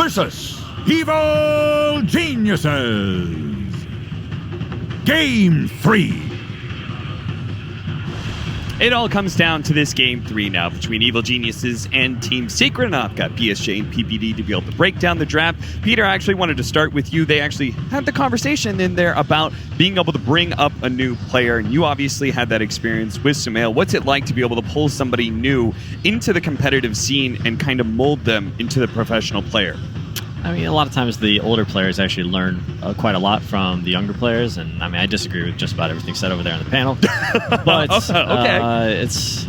versus Evil Geniuses. Game 3. It all comes down to this Game 3 now between Evil Geniuses and Team Secret. And I've got PSJ and PPD to be able to break down the draft. Peter, I actually wanted to start with you. They actually had the conversation in there about being able to bring up a new player. And you obviously had that experience with Sumail. What's it like to be able to pull somebody new into the competitive scene and kind of mold them into the professional player? I mean, a lot of times the older players actually learn quite a lot from the younger players, and I mean, I disagree with just about everything said over there on the panel. But okay.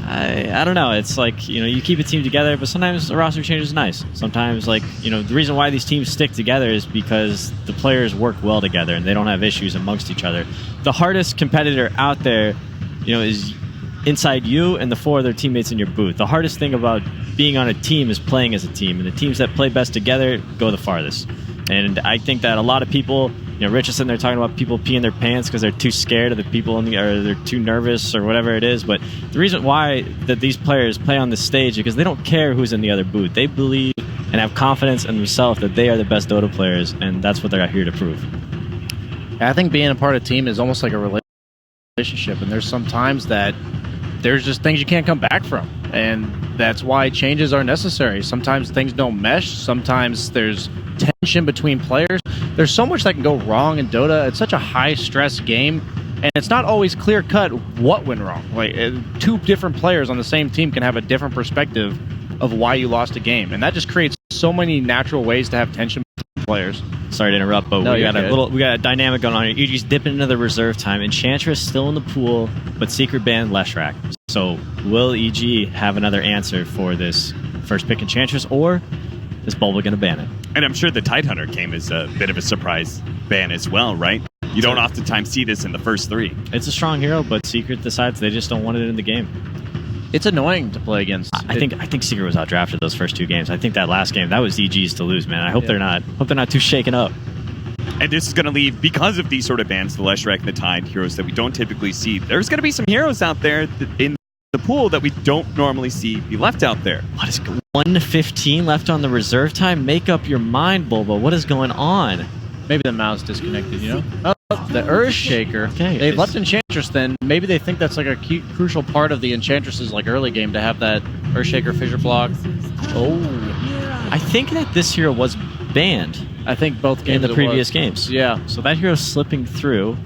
I don't know. It's like, you keep a team together, but sometimes a roster change is nice. Sometimes, the reason why these teams stick together is because the players work well together and they don't have issues amongst each other. The hardest competitor out there, is inside you and the 4 other teammates in your booth. The hardest thing about being on a team is playing as a team, and the teams that play best together go the farthest. And I think that a lot of people, Rich is sitting there talking about people peeing their pants because they're too scared of the people or they're too nervous or whatever it is. But the reason why that these players play on this stage is because they don't care who's in the other booth. They believe and have confidence in themselves that they are the best Dota players, and that's what they're here to prove. I think being a part of a team is almost like a relationship, and there's some times that there's just things you can't come back from, and that's why changes are necessary. Sometimes things don't mesh. Sometimes there's tension between players. There's so much that can go wrong in Dota. It's such a high-stress game, and it's not always clear-cut what went wrong. Like, 2 different players on the same team can have a different perspective of why you lost a game, and that just creates so many natural ways to have tension between players. Sorry to interrupt, but we got a dynamic going on here. EG's dipping into the reserve time. Enchantress still in the pool, but Secret banned Leshrac. So will EG have another answer for this first pick Enchantress, or is Bulba going to ban it? And I'm sure the Tidehunter came as a bit of a surprise ban as well, right? You don't oftentimes see this in the first 3. It's a strong hero, but Secret decides they just don't want it in the game. It's annoying to play against. I think Secret was outdrafted those first 2 games. I think that last game, that was EG's to lose, man. I hope they're not too shaken up. And this is going to leave, because of these sort of bans, the Leshrac and the Tide heroes that we don't typically see. There's going to be some heroes out there in the pool that we don't normally see be left out there. What is 1:15 left on the reserve time? Make up your mind, Bulba. What is going on? Maybe the mouse disconnected, Oh, the Earthshaker. Okay, they left Enchantress then. Maybe they think that's like a crucial part of the Enchantress's early game to have that Earthshaker fissure block. Oh. I think that this hero was banned. I think both games in the previous games. Yeah. So that hero's slipping through.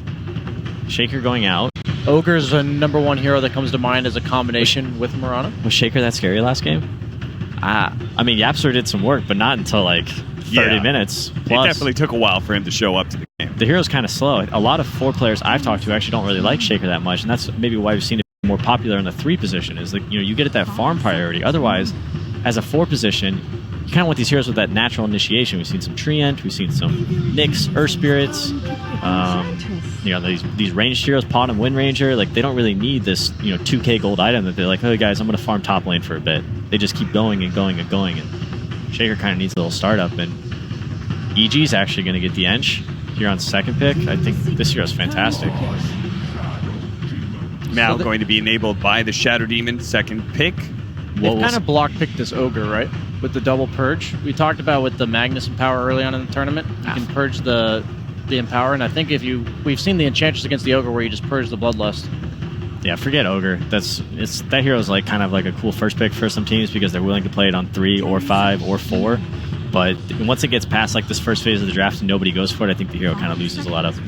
Shaker going out. Ogre's a #1 hero that comes to mind as a combination with Mirana. Was Shaker that scary last game? I mean, Yapster did some work, but not until 30 minutes. Plus, it definitely took a while for him to show up to the game. The hero's kind of slow. A lot of 4 players I've talked to actually don't really like Shaker that much, and that's maybe why we've seen it more popular in the 3 position. Is you get at that farm priority. Otherwise, as a 4 position, you kind of want these heroes with that natural initiation. We've seen some Treant, we've seen some Nyx, Earth Spirits, these ranged heroes, Pod and Wind Ranger. They don't really need this 2k gold item that they're like, oh guys, I'm going to farm top lane for a bit. They just keep going and going and going, and Shaker kind of needs a little startup, and EG's actually going to get the Ench here on 2nd pick. I think this hero's fantastic. Now going to be enabled by the Shadow Demon, 2nd pick. They've kind of block-picked this Ogre, right? With the double purge. We talked about with the Magnus Empower early on in the tournament. You can purge the Empower, and I think we've seen the Enchantress against the Ogre where you just purge the Bloodlust. Yeah, forget Ogre. That hero's kind of a cool first pick for some teams because they're willing to play it on 3 or 5 or 4. But once it gets past this first phase of the draft and nobody goes for it, I think the hero kind of loses a lot of.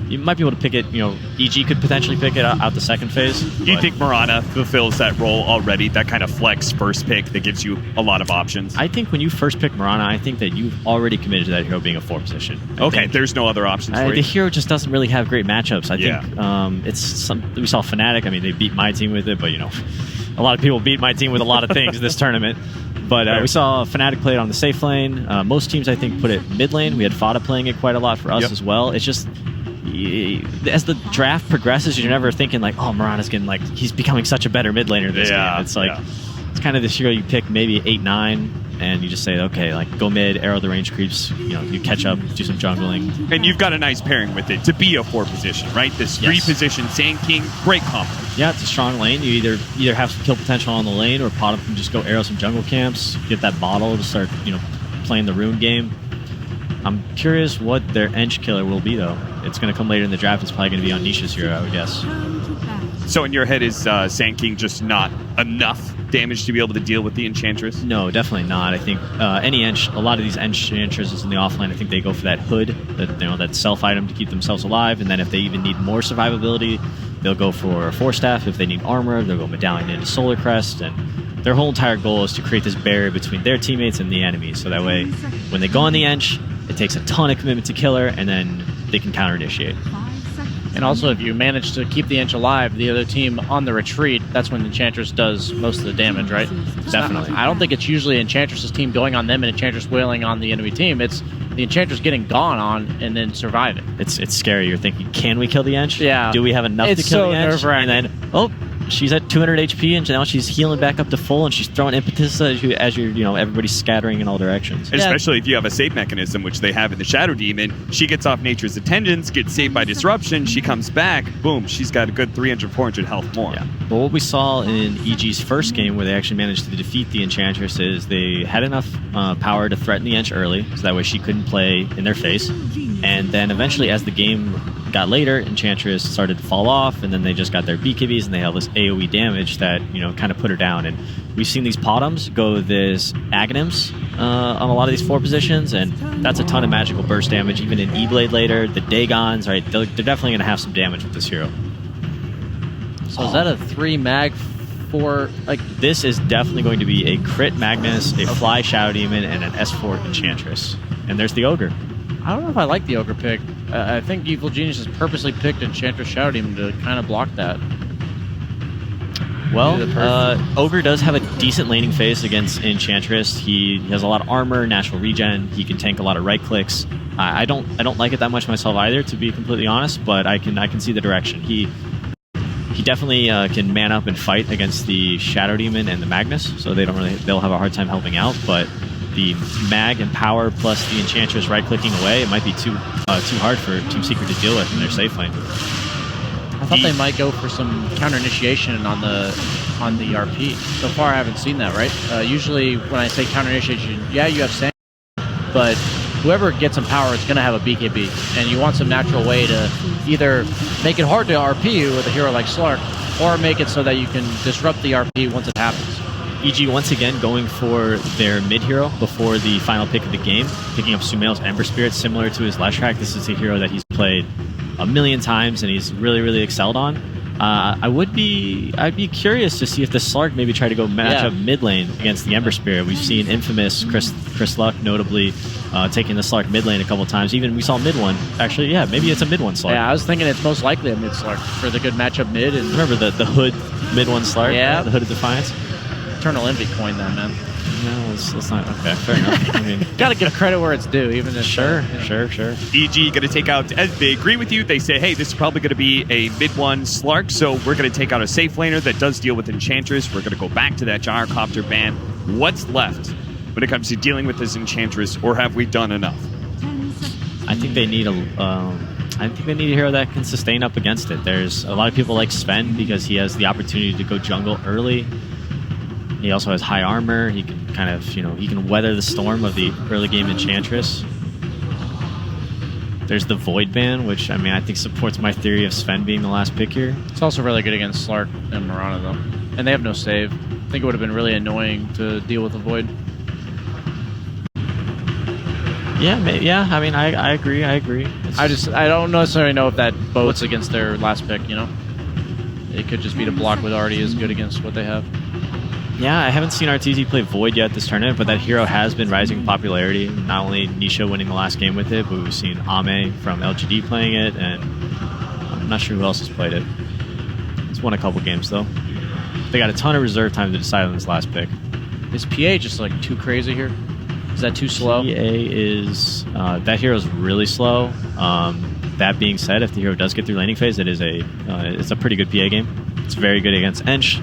You might be able to pick it. EG could potentially pick it out the 2nd phase. Do you think Mirana fulfills that role already? That kind of flex first pick that gives you a lot of options. I think when you first pick Mirana, I think that you've already committed to that hero being a 4 position. Okay, there's no other options for you. The hero just doesn't really have great matchups. I think we saw Fnatic. I mean, they beat my team with it, but a lot of people beat my team with a lot of things this tournament. But we saw Fnatic play it on the safe lane. Most teams, I think, put it mid lane. We had Fada playing it quite a lot for us as well. It's just, as the draft progresses, you're never thinking oh, Mirana's getting he's becoming such a better mid laner this game. It's it's kind of this hero you pick maybe 8-9, and you just say, okay, go mid, arrow the range creeps, you catch up, do some jungling. And you've got a nice pairing with it to be a 4 position, right? This 3 position Sand King, great combo. Yeah, it's a strong lane. You either have some kill potential on the lane, or Pot can just go arrow some jungle camps, get that bottle to start, playing the rune game. I'm curious what their Ench killer will be, though. It's going to come later in the draft. It's probably going to be on Nisha's hero, I would guess. So in your head, is Sand King just not enough damage to be able to deal with the Enchantress? No, definitely not. I think a lot of these Enchantresses in the offline, I think they go for that hood, that self item to keep themselves alive. And then if they even need more survivability, they'll go for a Force Staff. If they need armor, they'll go Medallion into Solar Crest. And their whole entire goal is to create this barrier between their teammates and the enemy. So that way, when they go on the Ench, it takes a ton of commitment to kill her, and then they can counter-initiate. And also, if you manage to keep the Ench alive, the other team on the retreat, that's when Enchantress does most of the damage, right? Definitely. I don't think it's usually Enchantress's team going on them and Enchantress wailing on the enemy team. It's the Enchantress getting gone on and then surviving. It's scary. You're thinking, can we kill the Ench? Yeah. Do we have enough It's to kill so the Ench? nerve-wracking. And then, oh, she's at 200 HP, and now she's healing back up to full, and she's throwing impetus as you're, everybody's scattering in all directions. And especially if you have a save mechanism, which they have in the Shadow Demon. She gets off Nature's Attendance, gets saved by Disruption, she comes back, boom, she's got a good 300, 400 health more. Yeah. Well, what we saw in EG's first game, where they actually managed to defeat the Enchantress, is they had enough power to threaten the Ench early, so that way she couldn't play in their face. And then eventually, as the game got later, Enchantress started to fall off, and then they just got their BKBs, and they had this AoE damage that, kind of put her down. And we've seen these Potoms go this Aghanims on a lot of these 4 positions, and that's a ton of magical burst damage. Even in E-Blade later, the Dagons, right? They're definitely going to have some damage with this hero. So is that a 3 mag for, This is definitely going to be a crit Magnus, a Fly Shadow Demon, and an S4 Enchantress. And there's the Ogre. I don't know if I like the Ogre pick. I think Evil Genius has purposely picked Enchantress Shadow Demon to kind of block that. Well, Ogre does have a decent laning phase against Enchantress. He has a lot of armor, natural regen. He can tank a lot of right clicks. I don't like it that much myself either, to be completely honest. But I can see the direction. He definitely can man up and fight against the Shadow Demon and the Magnus, so they'll have a hard time helping out. But the Mag and Power plus the Enchantress right clicking away, it might be too hard for Team Secret to deal with in their safe lane. I thought they might go for some counter initiation on the RP. So far, I haven't seen that. Right? Usually, when I say counter initiation, yeah, you have Sand, but whoever gets some power is going to have a BKB, and you want some natural way to either make it hard to RP you with a hero like Slark, or make it so that you can disrupt the RP once it happens. EG once again going for their mid hero before the final pick of the game, picking up Sumail's Ember Spirit, similar to his last track. This is a hero that he's played a million times and he's really, really excelled on. I'd be curious to see if the Slark maybe try to go match up mid lane against the Ember Spirit. We've seen infamous Chris Luck notably taking the Slark mid lane a couple times. Even we saw mid one. Actually, yeah, maybe it's a mid one Slark. Yeah, I was thinking it's most likely a mid Slark for the good matchup mid. And remember the hood mid one Slark? Yeah, the Hood of Defiance. Eternal Envy coined that, man. No, it's not. Okay, fair enough. I mean, gotta give credit where it's due, even if sure. EG going to take out. They agree with you. They say, hey, this is probably going to be a mid one Slark, so we're going to take out a safe laner that does deal with Enchantress. We're going to go back to that Gyrocopter ban. What's left when it comes to dealing with this Enchantress, or have we done enough? I think they need a hero that can sustain up against it. There's a lot of people like Sven because he has the opportunity to go jungle early. He also has high armor. He can kind of, he can weather the storm of the early game Enchantress. There's the Void ban, which, I think supports my theory of Sven being the last pick here. It's also really good against Slark and Mirana, though. And they have no save. I think it would have been really annoying to deal with the Void. Yeah, I agree. I don't necessarily know if that boats against their last pick, It could just be to block what already is good against what they have. Yeah, I haven't seen RTZ play Void yet this tournament, but that hero has been rising in popularity. Not only Nisha winning the last game with it, but we've seen Ame from LGD playing it, and I'm not sure who else has played it. It's won a couple games, though. They got a ton of reserve time to decide on this last pick. Is PA just, too crazy here? Is that too slow? PA is... that hero's really slow. That being said, if the hero does get through laning phase, it's a pretty good PA game. It's very good against Ench.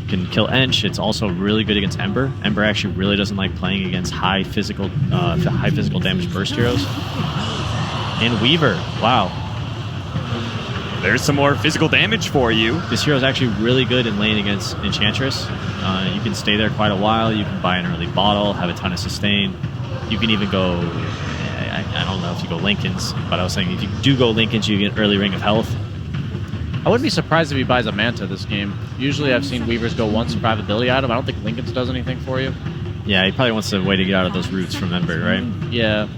Can kill Ench. It's also really good against Ember. Ember actually really doesn't like playing against high physical damage burst heroes. And Weaver, wow. There's some more physical damage for you. This hero is actually really good in lane against Enchantress. You can stay there quite a while. You can buy an early bottle, have a ton of sustain. You can even go, I don't know if you go Lincoln's, but I was saying if you do go Lincoln's, you get early ring of health. I wouldn't be surprised if he buys a Manta this game. Usually I've seen Weavers go one survivability item. I don't think Lincoln's does anything for you. Yeah, he probably wants a way to get out of those roots from Ember, right? Yeah.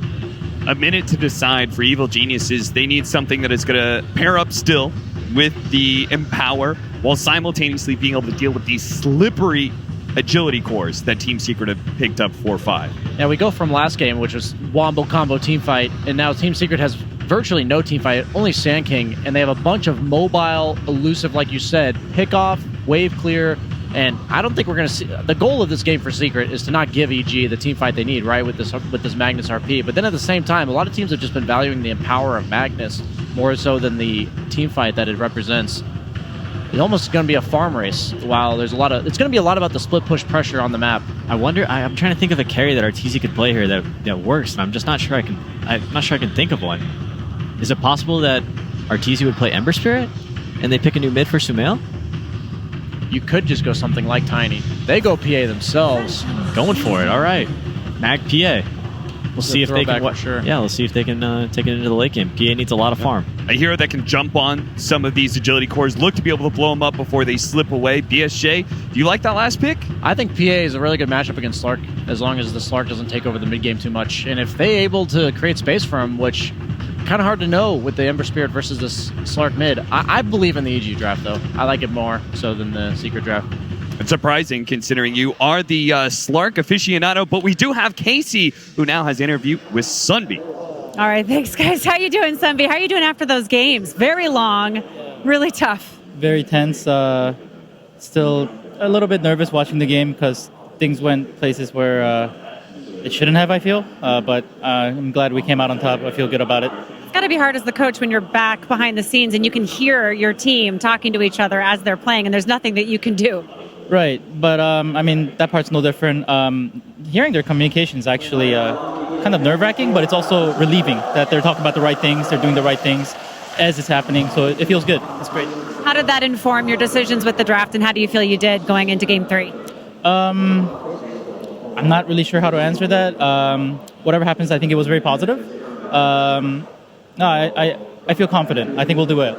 A minute to decide for Evil Geniuses. They need something that is going to pair up still with the Empower while simultaneously being able to deal with these slippery agility cores that Team Secret have picked up 4-5. Yeah, we go from last game, which was Wombo combo team fight, and now Team Secret has virtually no team fight, only Sand King, and they have a bunch of mobile, elusive, like you said, pick off, wave clear, and I don't think we're going to see... The goal of this game for Secret is to not give EG the team fight they need, right, with this Magnus RP. But then at the same time, a lot of teams have just been valuing the Empower of Magnus more so than the team fight that it represents. It's almost going to be a farm race. While there's a lot of... It's going to be a lot about the split push pressure on the map. I wonder... I'm trying to think of a carry that RTZ could play here that works, and I'm just not sure I can... I'm not sure I can think of one. Is it possible that RTZ would play Ember Spirit and they pick a new mid for Sumail? You could just go something like Tiny. They go PA themselves. Going for it. All right. Mag PA. We'll see if they can. For sure. Yeah, we'll see if they can take it into the late game. PA needs a lot of farm. A hero that can jump on some of these agility cores, look to be able to blow them up before they slip away. BSJ, do you like that last pick? I think PA is a really good matchup against Slark, as long as the Slark doesn't take over the mid game too much. And if they able to create space for him, which kind of hard to know with the Ember Spirit versus this Slark mid. I believe in the EG draft, though. I like it more so than the Secret draft. It's surprising considering you are the Slark aficionado, but we do have Casey, who now has an interview with Sunby. All right, thanks, guys. How you doing, Sunby? How are you doing after those games? Very long, really tough. Very tense. Still a little bit nervous watching the game because things went places where it shouldn't have, I feel. But I'm glad we came out on top. I feel good about it. It's got to be hard as the coach when you're back behind the scenes and you can hear your team talking to each other as they're playing, and there's nothing that you can do. Right, but I mean, that part's no different. Hearing their communication is actually kind of nerve-wracking, but it's also relieving that they're talking about the right things, they're doing the right things as it's happening, so it feels good. It's great. How did that inform your decisions with the draft, and how do you feel you did going into Game 3? I'm not really sure how to answer that. Whatever happens, I think it was very positive. No, I feel confident. I think we'll do it,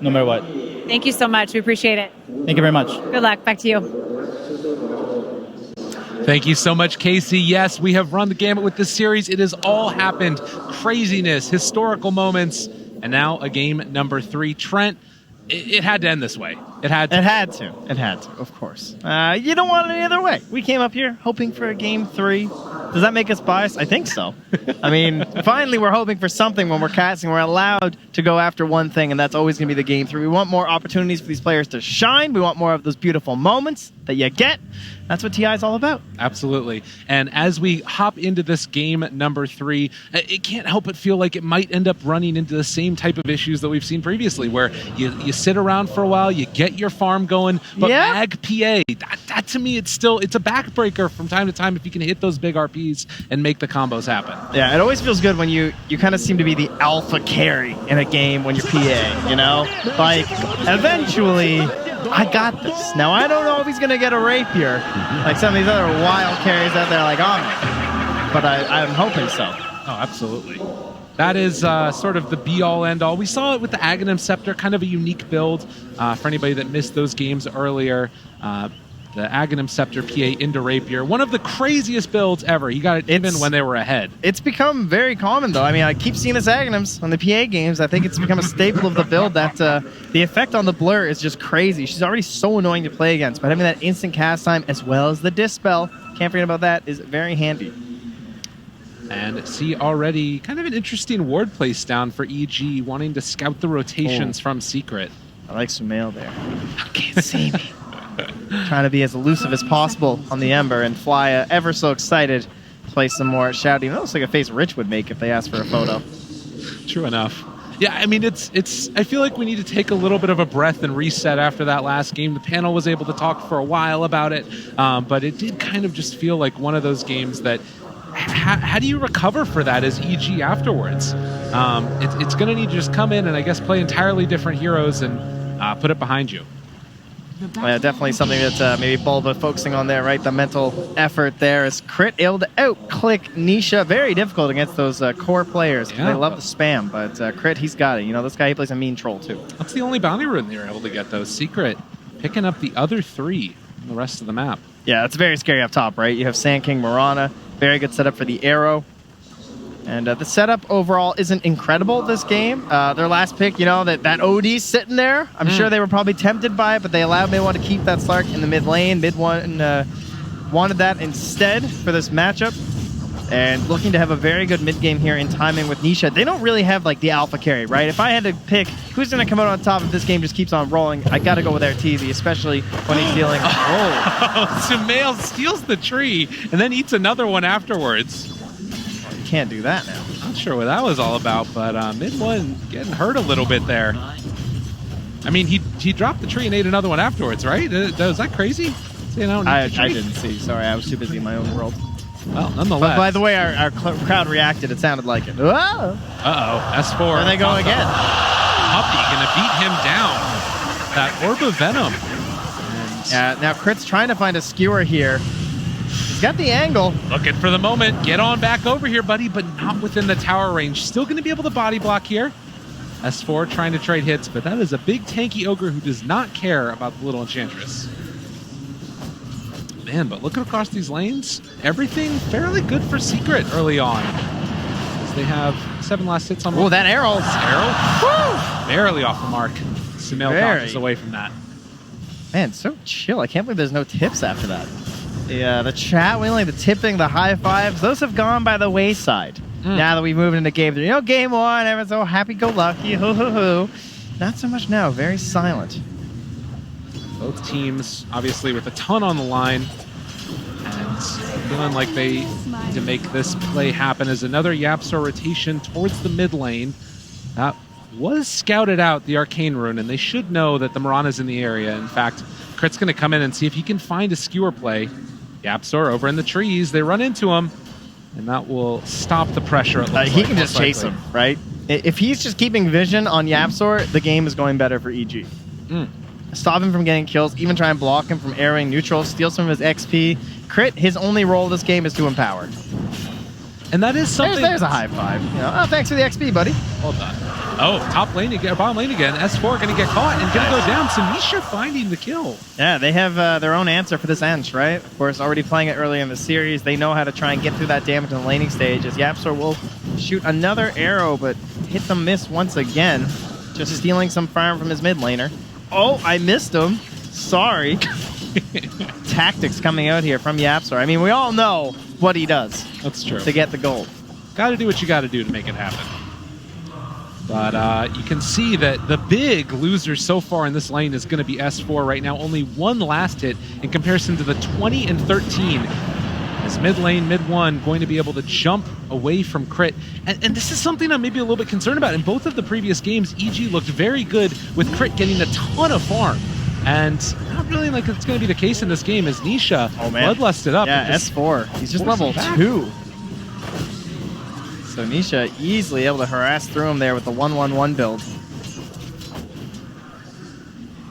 no matter what. Thank you so much. We appreciate it. Thank you very much. Good luck. Back to you. Thank you so much, Casey. Yes, we have run the gamut with this series. It has all happened. Craziness, historical moments, and now a game number 3. Trent, it had to end this way. It had to. It had to, of course. You don't want it any other way. We came up here hoping for a Game 3. Does that make us biased? I think so. I mean, finally we're hoping for something when we're casting. We're allowed to go after one thing, and that's always going to be the Game 3. We want more opportunities for these players to shine. We want more of those beautiful moments that you get. That's what TI is all about. Absolutely. And as we hop into this game number 3, it can't help but feel like it might end up running into the same type of issues that we've seen previously, where you sit around for a while, you get your farm going, but Mag PA, that to me, it's a backbreaker from time to time if you can hit those big RPs and make the combos happen. Yeah, it always feels good when you kind of seem to be the alpha carry in a game when you're PA, you know? Like, eventually, I got this. Now, I don't know if he's going to get a rapier, like some of these other wild carries out there like on me, but I'm hoping so. Oh, absolutely. That is sort of the be-all, end-all. We saw it with the Aghanim Scepter, kind of a unique build for anybody that missed those games earlier. The Aghanim Scepter PA into Rapier. One of the craziest builds ever. You got it even when they were ahead. It's become very common, though. I mean, I keep seeing this Aghanims on the PA games. I think it's become a staple of the build that the effect on the Blur is just crazy. She's already so annoying to play against, but having that instant cast time as well as the Dispel, can't forget about that, is very handy. And see already kind of an interesting ward place down for EG, wanting to scout the rotations from Secret. I like Sumail there. You can't see me. Trying to be as elusive as possible on the Ember, and Flya ever so excited to play some more shouting. It looks like a face Rich would make if they asked for a photo. True enough. Yeah, I mean, it's. I feel like we need to take a little bit of a breath and reset after that last game. The panel was able to talk for a while about it, but it did kind of just feel like one of those games that, how do you recover for that as EG afterwards? It's going to need to just come in and I guess play entirely different heroes and put it behind you. Definitely something that maybe Bulba focusing on there, right? The mental effort there is Crit able to out-click Nisha. Very difficult against those core players. Yeah. They love the spam, but Crit, he's got it. You know, this guy, he plays a mean troll, too. That's the only bounty rune they were able to get, though. Secret picking up the other 3 on the rest of the map. Yeah, it's very scary up top, right? You have Sand King, Mirana. Very good setup for the arrow. And the setup overall isn't incredible this game. Their last pick, you know, that OD sitting there. I'm sure they were probably tempted by it, but they allowed Mid-1 to keep that Slark in the mid lane. Mid-1 wanted that instead for this matchup. And looking to have a very good mid game here in timing with Nisha. They don't really have like the alpha carry, right? If I had to pick who's going to come out on top if this game just keeps on rolling, I got to go with Arteezy, especially when he's dealing. Sumail steals the tree and then eats another one afterwards. Can't do that now. Not sure what that was all about, but Mid-1 getting hurt a little bit there. I mean, he dropped the tree and ate another one afterwards, right? Was that crazy? You know, I didn't see. Sorry, I was too busy in my own world. Well, nonetheless. But by the way, our crowd reacted. It sounded like it. Whoa! Uh-oh, S4. There they go again. Puppy gonna beat him down. That Orb of Venom. Yeah, now Crit's trying to find a skewer here. He's got the angle. Looking for the moment. Get on back over here, buddy, but not within the tower range. Still going to be able to body block here. S4 trying to trade hits, but that is a big tanky ogre who does not care about the little enchantress. Man, but looking across these lanes, everything fairly good for Secret early on. As they have 7 last hits on. Oh, that arrow. Woo! Barely off the mark. Sumail dodges away from that. Man, so chill. I can't believe there's no tips after that. The chat wheeling, the tipping, the high fives, those have gone by the wayside. Now that we've moved into game 3. You know, game 1, everyone's so happy-go-lucky, hoo-hoo-hoo. Not so much now, very silent. Both teams, obviously, with a ton on the line. And feeling like they need to make this play happen as another Yapsor rotation towards the mid lane. That was scouted out, the Arcane Rune, and they should know that the Mirana's in the area. In fact, Crit's going to come in and see if he can find a skewer play. Yapsor over in the trees. They run into him, and that will stop the pressure. He can just chase him, right? If he's just keeping vision on Yapsor, the game is going better for EG. Stop him from getting kills, even try and block him from airing neutral, steal some of his XP. Crit, his only role this game is to empower. And that is something... There's a high five. You know, oh, thanks for the XP, buddy. Well done. Oh, top lane again, bottom lane again. S4 going to get caught and going to go down. So Nisha finding the kill. Yeah, they have their own answer for this Ench, right? Of course, already playing it early in the series. They know how to try and get through that damage in the laning stage. As Yapsor will shoot another arrow, but hit the miss once again. Just stealing some farm from his mid laner. Oh, I missed him. Sorry. Tactics coming out here from Yapsor. I mean, we all know what he does. That's true. To get the gold. Got to do what you got to do to make it happen. But you can see that the big loser so far in this lane is going to be S4 right now. Only 1 last hit in comparison to the 20 and 13. As mid lane, mid-1, going to be able to jump away from Crit. And this is something I'm maybe a little bit concerned about. In both of the previous games, EG looked very good with Crit getting a ton of farm. And not really like it's going to be the case in this game as Nisha bloodlusted up. Yeah, S4. He's just level 2. So Nisha easily able to harass through him there with the 1-1-1 build.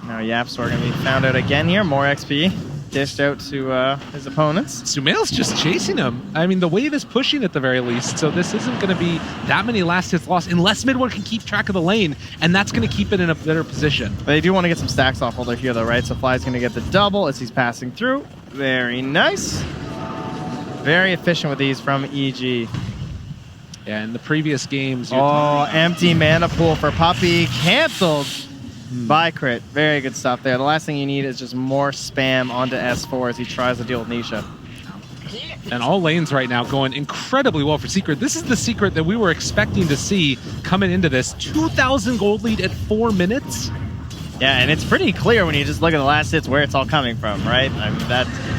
Now Yapsor going to be found out again here. More XP dished out to his opponents. Sumail's just chasing him. I mean, the wave is pushing at the very least, so this isn't going to be that many last hits lost unless mid-1 can keep track of the lane, and that's going to keep it in a better position. They do want to get some stacks off while they're here, though, right? So Fly's going to get the double as he's passing through. Very nice. Very efficient with these from EG. Yeah, in the previous games... empty mana pool for Puppy. Cancelled by Crit. Very good stuff there. The last thing you need is just more spam onto S4 as he tries to deal with Nisha. And all lanes right now going incredibly well for Secret. This is the Secret that we were expecting to see coming into this. 2,000 gold lead at 4 minutes. Yeah, and it's pretty clear when you just look at the last hits where it's all coming from, right? I mean,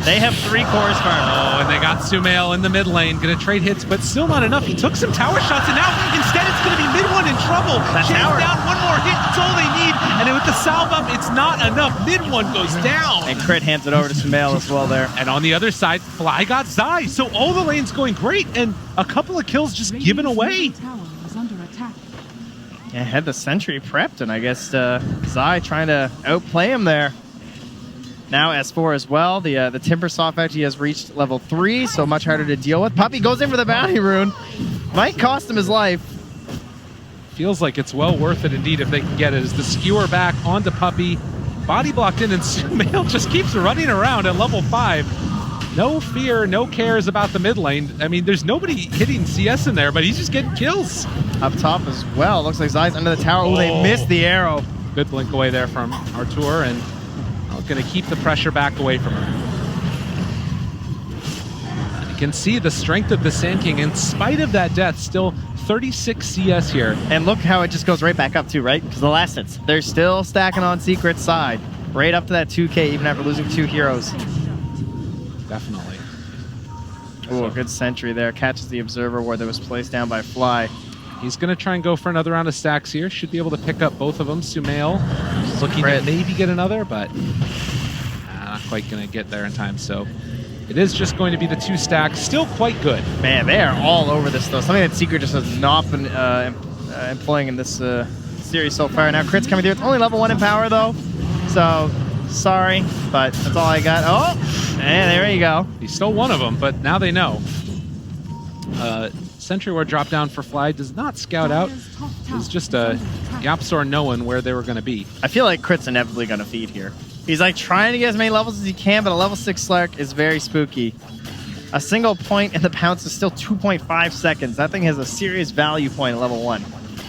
they have 3 cores farmed. Oh, and they got Sumail in the mid lane, going to trade hits, but still not enough. He took some tower shots, and now instead it's going to be mid-1 in trouble. Chase down 1 more hit, that's all they need. And with the salve up, it's not enough. Mid-1 goes down. And Crit hands it over to Sumail as well there. And on the other side, Fly got Zai. So all the lanes going great, and a couple of kills just given away. Yeah, had the sentry prepped, and I guess Zai trying to outplay him there. Now S4 as well. The Timbersaw actually has reached level 3, so much harder to deal with. Puppy goes in for the bounty rune. Might cost him his life. Feels like it's well worth it indeed if they can get it. As the skewer back onto Puppy, body blocked in, and Sumail just keeps running around at level 5. No fear, no cares about the mid lane. I mean, there's nobody hitting CS in there, but he's just getting kills. Up top as well. Looks like Zai's under the tower. Oh, they missed the arrow. Good blink away there from Artur, and going to keep the pressure back away from her. You can see the strength of the Sand King. In spite of that death, still 36 CS here. And look how it just goes right back up too, right? Because the last hits, they're still stacking on Secret's side. Right up to that 2K, even after losing 2 heroes. Definitely. Oh, good sentry there. Catches the Observer ward that was placed down by Fly. He's going to try and go for another round of stacks here. Should be able to pick up both of them. Sumail is looking to maybe get another, but not quite going to get there in time. So it is just going to be the 2 stacks. Still quite good. Man, they are all over this, though. Something that Secret just has not been employing in this series so far. Now Crit's coming through. It's only level 1 in power, though. So, sorry, but that's all I got. Oh, and there you go. He stole one of them, but now they know. Sentry Ward drop down for Fly does not scout out. It's just a Yapsor knowing where they were going to be. I feel like Crit's inevitably going to feed here. He's like trying to get as many levels as he can, but a level 6 Slark is very spooky. A single point in the pounce is still 2.5 seconds. That thing has a serious value point at level 1.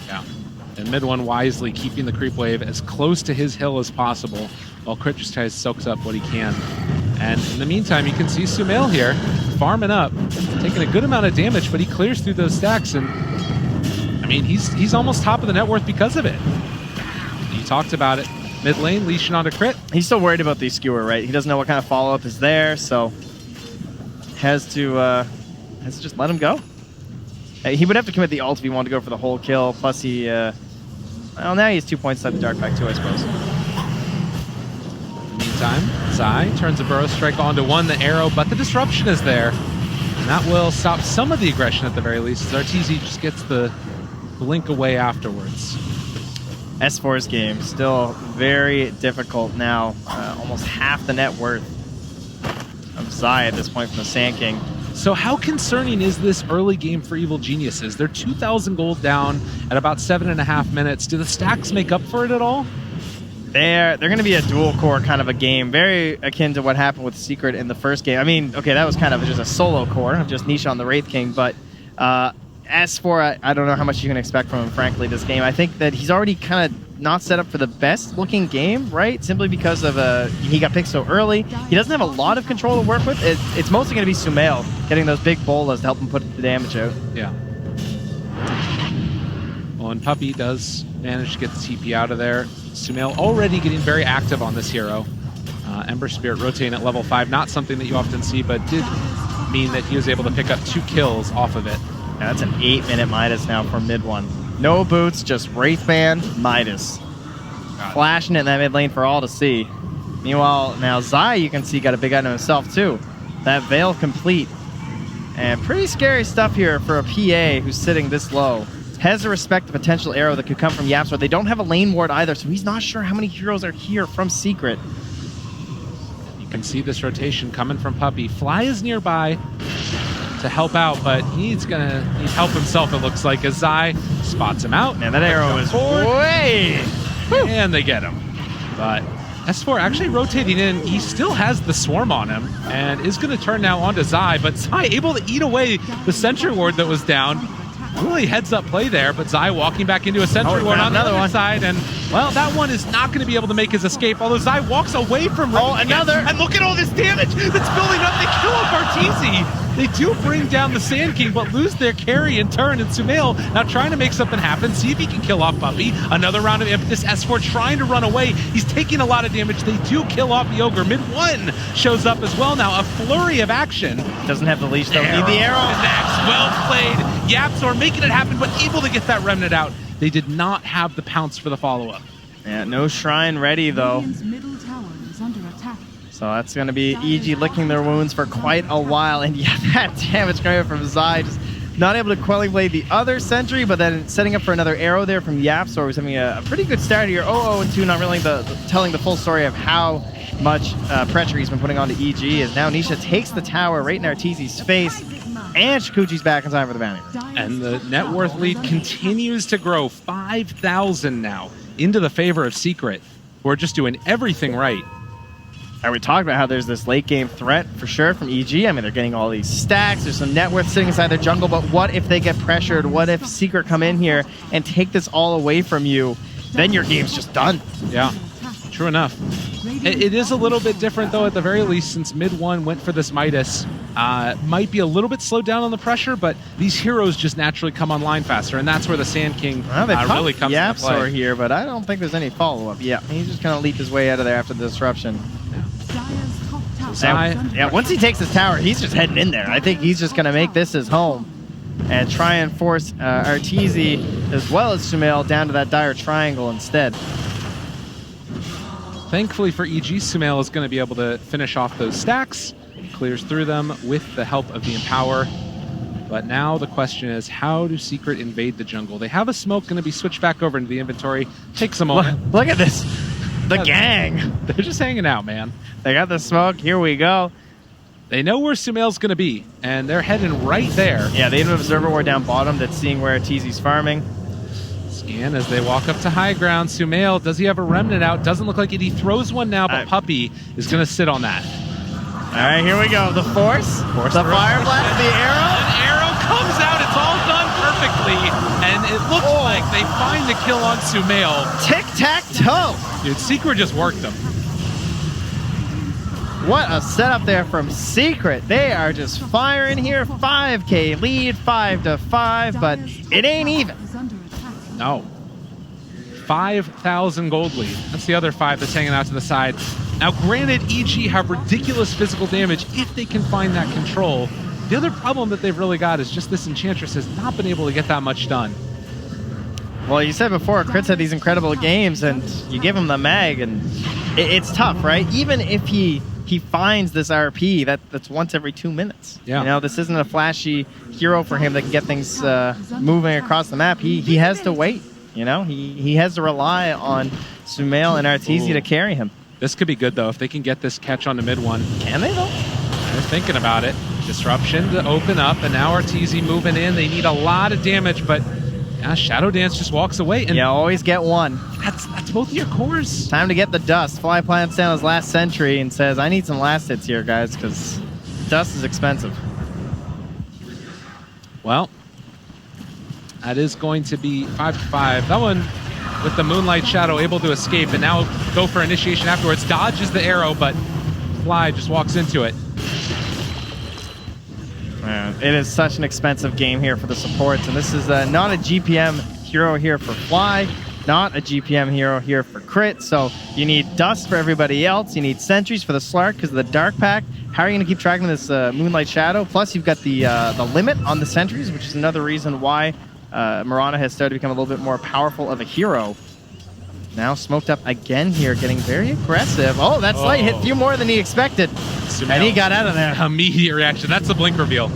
Yeah. And mid one wisely keeping the creep wave as close to his hill as possible, while Crit just tries to soaks up what he can. And in the meantime, you can see Sumail here farming up, taking a good amount of damage, but he clears through those stacks, and I mean, he's almost top of the net worth because of it. You talked about it. Mid lane, leashing onto Crit. He's still worried about the skewer, right? He doesn't know what kind of follow-up is there, so has to just let him go. He would have to commit the ult if he wanted to go for the whole kill, plus he, well, now he has 2 points at the Dark Pack too, I suppose. Meantime, Zai turns a Burrow Strike onto one, the arrow, but the disruption is there. And that will stop some of the aggression at the very least, as RTZ just gets the blink away afterwards. S4's game, still very difficult now. Almost half the net worth of Zai at this point from the Sand King. So how concerning is this early game for Evil Geniuses? They're 2,000 gold down at about 7.5 minutes. Do the stacks make up for it at all? They're going to be a dual core kind of a game, very akin to what happened with Secret in the first game. I mean, okay, that was kind of just a solo core, just niche on the Wraith King, but S4, I don't know how much you can expect from him, frankly, this game. I think that he's already kind of not set up for the best looking game, right? Simply because of he got picked so early. He doesn't have a lot of control to work with. It's mostly going to be Sumail getting those big bolas to help him put the damage out. Yeah. Well, and Puppy does manage to get the TP out of there. Sumail already getting very active on this hero. Ember Spirit rotating at level 5, not something that you often see, but did mean that he was able to pick up 2 kills off of it. Yeah, that's an 8-minute Midas now for mid one. No boots, just Wraithband, Midas. Flashing it in that mid lane for all to see. Meanwhile, now Zai, you can see, got a big item himself too. That Veil complete. And pretty scary stuff here for a PA who's sitting this low. Has to respect the potential arrow that could come from Yapsor. They don't have a lane ward either, so he's not sure how many heroes are here from Secret. You can see this rotation coming from Puppy. Fly is nearby to help out, but he's gonna need help himself, it looks like, as Zai spots him out. And that arrow is way... And they get him. But S4 actually rotating in. He still has the swarm on him and is going to turn now onto Zai, but Zai able to eat away the sentry ward that was down. Really heads-up play there, but Zai walking back into a sentry ward on the other side, and, well, that one is not going to be able to make his escape, although Zai walks away from another! And look at all this damage that's building up. They kill off Arteezy. They do bring down the Sand King, but lose their carry in turn, and Sumail now trying to make something happen, see if he can kill off Puppy. Another round of impetus, S4 trying to run away. He's taking a lot of damage. They do kill off the Ogre. Mid one shows up as well now. A flurry of action. Doesn't have the leash, though. Need the arrow. Connects. Well played. Yapsor making it happen, but able to get that remnant out. They did not have the pounce for the follow-up. Yeah, no shrine ready, though. So that's going to be EG licking their wounds for quite a while. And yeah, that damage coming from Zai, just not able to Quelling Blade the other sentry, but then setting up for another arrow there from Yapsor, who's having a pretty good start here. 0-2, not really telling the full story of how much pressure he's been putting on to EG, as now Nisha takes the tower right in Arteezy's face, and Shikuchi's back in time for the bounty. And the net worth lead continues to grow, 5,000 now, into the favor of Secret, who are just doing everything right. And we talked about how there's this late game threat for sure from EG. I mean, they're getting all these stacks. There's some net worth sitting inside their jungle, but what if they get pressured? What if Secret come in here and take this all away from you? Then your game's just done. Yeah, true enough. It is a little bit different, though, at the very least, since mid one went for this Midas. Might be a little bit slowed down on the pressure, but these heroes just naturally come online faster, and that's where the Sand King really comes into play. Yapsor here, but I don't think there's any follow-up. Yeah, he's just kind of leaped his way out of there after the disruption. Yeah, once he takes his tower, he's just heading in there. I think he's just going to make this his home and try and force Arteezy as well as Sumail down to that dire triangle instead. Thankfully for EG, Sumail is going to be able to finish off those stacks. Clears through them with the help of the Empower. But now the question is, how do Secret invade the jungle? They have a smoke going to be switched back over into the inventory. Takes a moment. Look at this. The gang. They're just hanging out, man. They got the smoke. Here we go. They know where Sumail's going to be, and they're heading right there. Yeah, they have an observer ward down bottom that's seeing where Arteezy's farming. Scan as they walk up to high ground. Sumail, does he have a remnant out? Doesn't look like it. He throws one now, but Puppey is going to sit on that. All right, here we go. The force the fire blast, the arrow. An arrow comes out. It's all done perfectly, and it looks like they find the kill on Sumail. Tic-tac-toe. Dude, Secret just worked them. What a setup there from Secret. They are just firing here. 5K lead, 5-5, but it ain't even. No. 5,000 gold lead. That's the other 5 that's hanging out to the side. Now, granted, EG have ridiculous physical damage if they can find that control. The other problem that they've really got is just this Enchantress has not been able to get that much done. Well, you said before, Crits had these incredible games, and you give him the mag, and it's tough, right? Even if he finds this RP, that's once every 2 minutes. Yeah. You know, this isn't a flashy hero for him that can get things moving across the map. He has to wait. You know, he has to rely on Sumail and Arteezy to carry him. This could be good, though, if they can get this catch on the mid one. Can they, though? They're thinking about it. Disruption to open up, and now Arteezy moving in. They need a lot of damage, but Shadow Dance just walks away. And yeah, always get one. That's both of your cores. Time to get the dust. Fly plants down his last sentry and says, I need some last hits here, guys, because dust is expensive. Well, that is going to be 5-5. That one with the Moonlight Shadow able to escape and now go for initiation afterwards. Dodges the arrow, but Fly just walks into it. Man, it is such an expensive game here for the supports, and this is not a GPM hero here for Fly, not a GPM hero here for Crit, so you need dust for everybody else, you need sentries for the Slark because of the Dark Pack. How are you going to keep tracking this Moonlight Shadow? Plus, you've got the limit on the sentries, which is another reason why Mirana has started to become a little bit more powerful of a hero. Now smoked up again here, getting very aggressive. Oh, that Slight hit a few more than he expected. Sumail. And he got out of there. Immediate reaction. That's the blink reveal.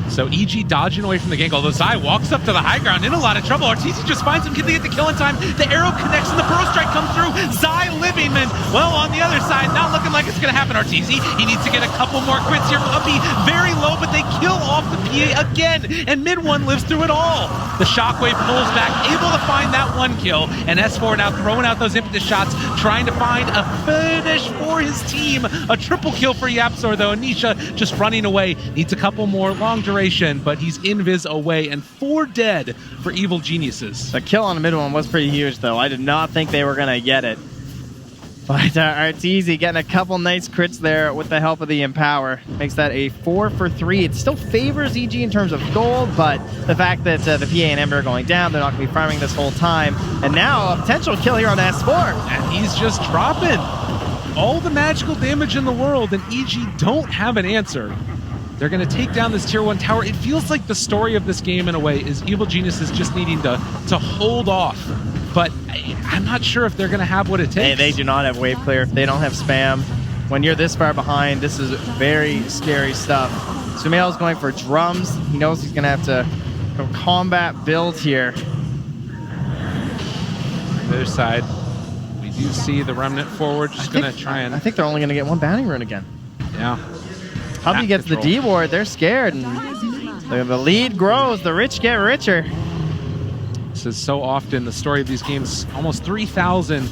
So EG dodging away from the gank, although Zai walks up to the high ground in a lot of trouble. Arteezy just finds him. Can they get the kill in time? The arrow connects and the burrow strike comes through. Zai living, and well, on the other side, not looking like it's going to happen. Arteezy, he needs to get a couple more crits here. Puppey very low, but they kill off the PA again, and mid one lives through it all. The Shockwave pulls back, able to find that one kill, and S4 now throwing out those impetus shots, trying to find a finish for his team. A triple kill for Yapsor, though. Anisha just running away. Needs a couple more long duration, but he's invis away, and 4 dead for Evil Geniuses. The kill on the mid one was pretty huge, though. I did not think they were going to get it. But Arteezy getting a couple nice crits there with the help of the Empower. Makes that a 4 for 3. It still favors EG in terms of gold, but the fact that the PA and Ember are going down, they're not going to be farming this whole time. And now a potential kill here on S4. And he's just dropping all the magical damage in the world, and EG don't have an answer. They're going to take down this tier 1 tower. It feels like the story of this game, in a way, is Evil Geniuses just needing to hold off. But I'm not sure if they're going to have what it takes. They do not have wave clear. They don't have spam. When you're this far behind, this is very scary stuff. Sumail's going for drums. He knows he's going to have to go combat build here. On the other side, we do see the Remnant forward just going to try and... I think they're only going to get one bounty rune again. Yeah. Hubby gets the D ward. They're scared. And the lead grows. The rich get richer. This is so often the story of these games. Almost 3,000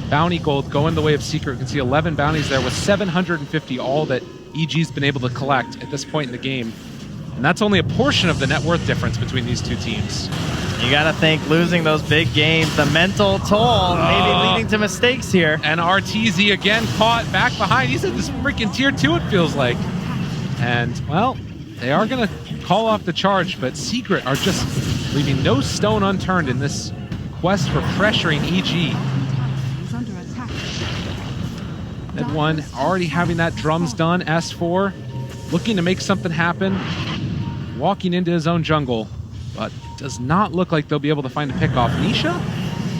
bounty gold going the way of Secret. You can see 11 bounties there with 750 all that EG's been able to collect at this point in the game. And that's only a portion of the net worth difference between these two teams. You got to think losing those big games, the mental toll, maybe leading to mistakes here. And RTZ again caught back behind. He's in this freaking tier 2, it feels like. And, well, they are going to call off the charge, but Secret are just leaving no stone unturned in this quest for pressuring EG. Mid 1 already having that drums done. S4 looking to make something happen. Walking into his own jungle, but does not look like they'll be able to find a pickoff. Nisha,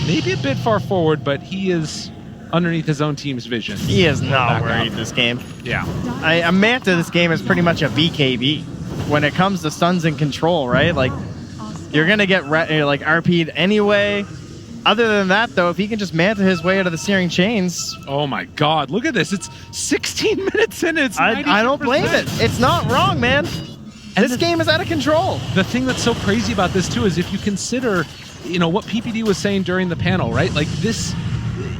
maybe a bit far forward, but he is underneath his own team's vision. He is not worried this game. Yeah. A Manta this game is pretty much a BKB. When it comes to stuns and control, right? Like, you're going to get like RP'd anyway. Other than that, though, if he can just Manta his way out of the Searing Chains. Oh my god, look at this. It's 16 minutes in. It's I don't blame it. It's not wrong, man. And this game is out of control. The thing that's so crazy about this, too, is if you consider, you know, what PPD was saying during the panel, right? Like, this,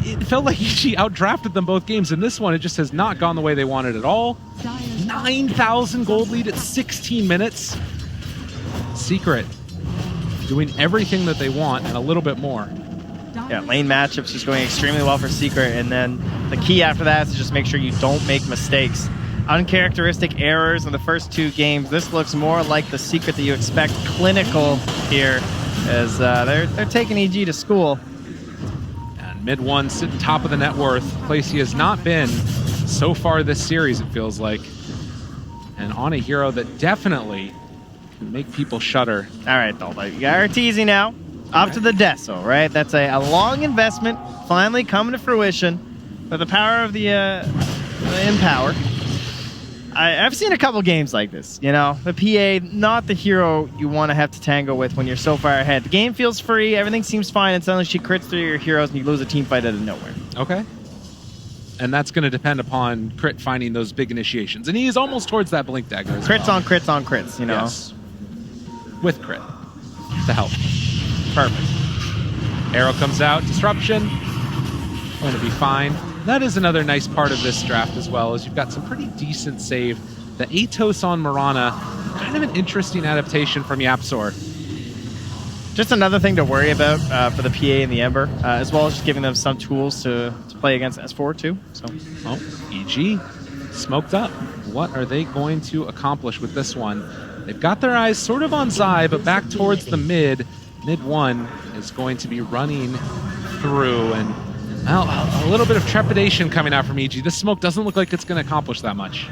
it felt like EG outdrafted them both games. And this one, it just has not gone the way they wanted at all. 9,000 gold lead at 16 minutes. Secret doing everything that they want and a little bit more. Yeah, lane matchups just going extremely well for Secret. And then the key after that is to just make sure you don't make mistakes. Uncharacteristic errors in the first 2 games. This looks more like the Secret that you expect, clinical here, as they're taking EG to school. And mid 1 sitting top of the net worth, place he has not been so far this series, it feels like. And on a hero that definitely can make people shudder. All right, though, you got Arteezy now, up to the Deso, right? That's a long investment, finally coming to fruition with the power of the Empower. I've seen a couple games like this, you know. The PA, not the hero you want to have to tango with when you're so far ahead. The game feels free, everything seems fine, and suddenly she crits through your heroes and you lose a team fight out of nowhere. Okay. And that's going to depend upon Crit finding those big initiations. And he is almost towards that Blink Dagger as crits well. on crits on crits, you know. Yes. With Crit to help. Perfect. Arrow comes out, Disruption. Going to be fine. That is another nice part of this draft as well, is you've got some pretty decent save. The Atos on Mirana, kind of an interesting adaptation from Yapsor. Just another thing to worry about for the PA and the Ember, as well as just giving them some tools to play against S4 too. So, EG smoked up. What are they going to accomplish with this one? They've got their eyes sort of on Zai, but back towards the mid. Mid 1 is going to be running through, and well, a little bit of trepidation coming out from EG. This smoke doesn't look like it's going to accomplish that much.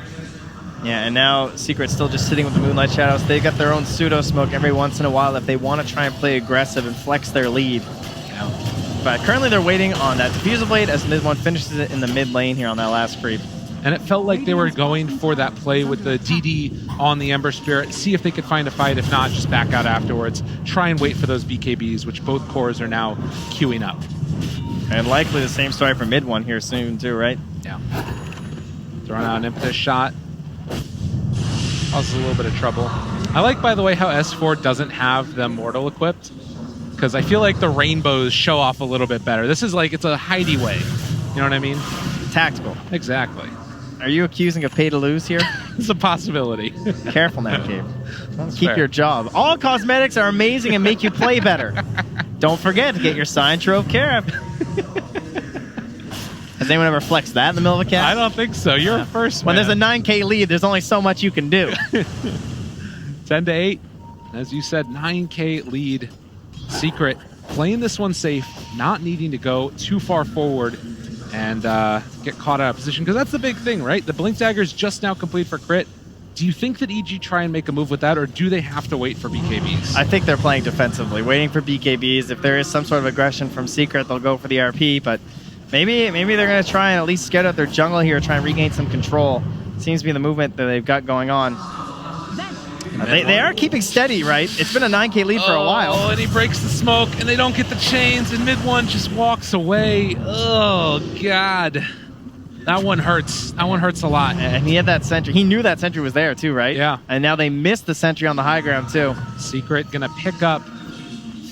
Yeah, and now Secret's still just sitting with the Moonlight Shadows. They got their own pseudo smoke every once in a while if they want to try and play aggressive and flex their lead. Yeah. But currently they're waiting on that Diffusal Blade as mid 1 finishes it in the mid lane here on that last creep. And it felt like they were going for that play with the DD on the Ember Spirit, see if they could find a fight. If not, just back out afterwards. Try and wait for those BKBs, which both cores are now queuing up. And likely the same story for mid 1 here soon too, right? Yeah. Throwing out an impetus shot. Causes a little bit of trouble. I like, by the way, how S4 doesn't have the Mortal equipped, because I feel like the rainbows show off a little bit better. This is like, it's a hidey way. You know what I mean? Tactical. Exactly. Are you accusing of pay to lose here? It's a possibility. Careful now, Gabe. Keep fair. your job. All cosmetics are amazing and make you play better. Don't forget to get your Sign Trove Carib. Has anyone ever flexed that in the middle of a cast? I don't think so. You're first, When man. there's a 9K lead, there's only so much you can do. 10-8. As you said, 9K lead. Secret playing this one safe, not needing to go too far forward and get caught out of position, because that's the big thing, right? The Blink Dagger is just now complete for Crit. Do you think that EG try and make a move with that, or do they have to wait for BKBs? I think they're playing defensively, waiting for BKBs. If there is some sort of aggression from Secret, they'll go for the RP, but maybe they're going to try and at least get out their jungle here, try and regain some control. Seems to be the movement that they've got going on. They are keeping steady, right? It's been a 9K lead for a while. Oh, and he breaks the smoke, and they don't get the chains, and mid one just walks away. Oh, God. That one hurts. That one hurts a lot. And he had that sentry. He knew that sentry was there, too, right? Yeah. And now they missed the sentry on the high ground, too. Secret going to pick up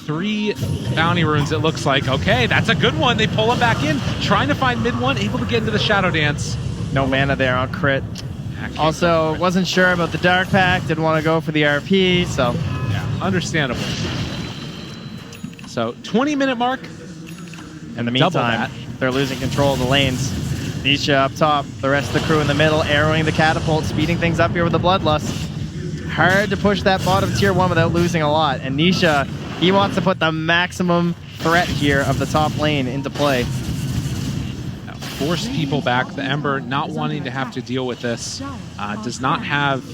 3 bounty runes, it looks like. Okay, that's a good one. They pull him back in, trying to find mid one, able to get into the Shadow Dance. No mana there on crit. Also, wasn't sure about the Dark Pact, didn't want to go for the RP, so. Yeah, understandable. So, 20-minute mark. In the meantime, they're losing control of the lanes. Nisha up top, the rest of the crew in the middle, arrowing the catapult, speeding things up here with the Bloodlust. Hard to push that bottom tier 1 without losing a lot. And Nisha, he wants to put the maximum threat here of the top lane into play. Force people back. The Ember not wanting to have to deal with this. Does not have...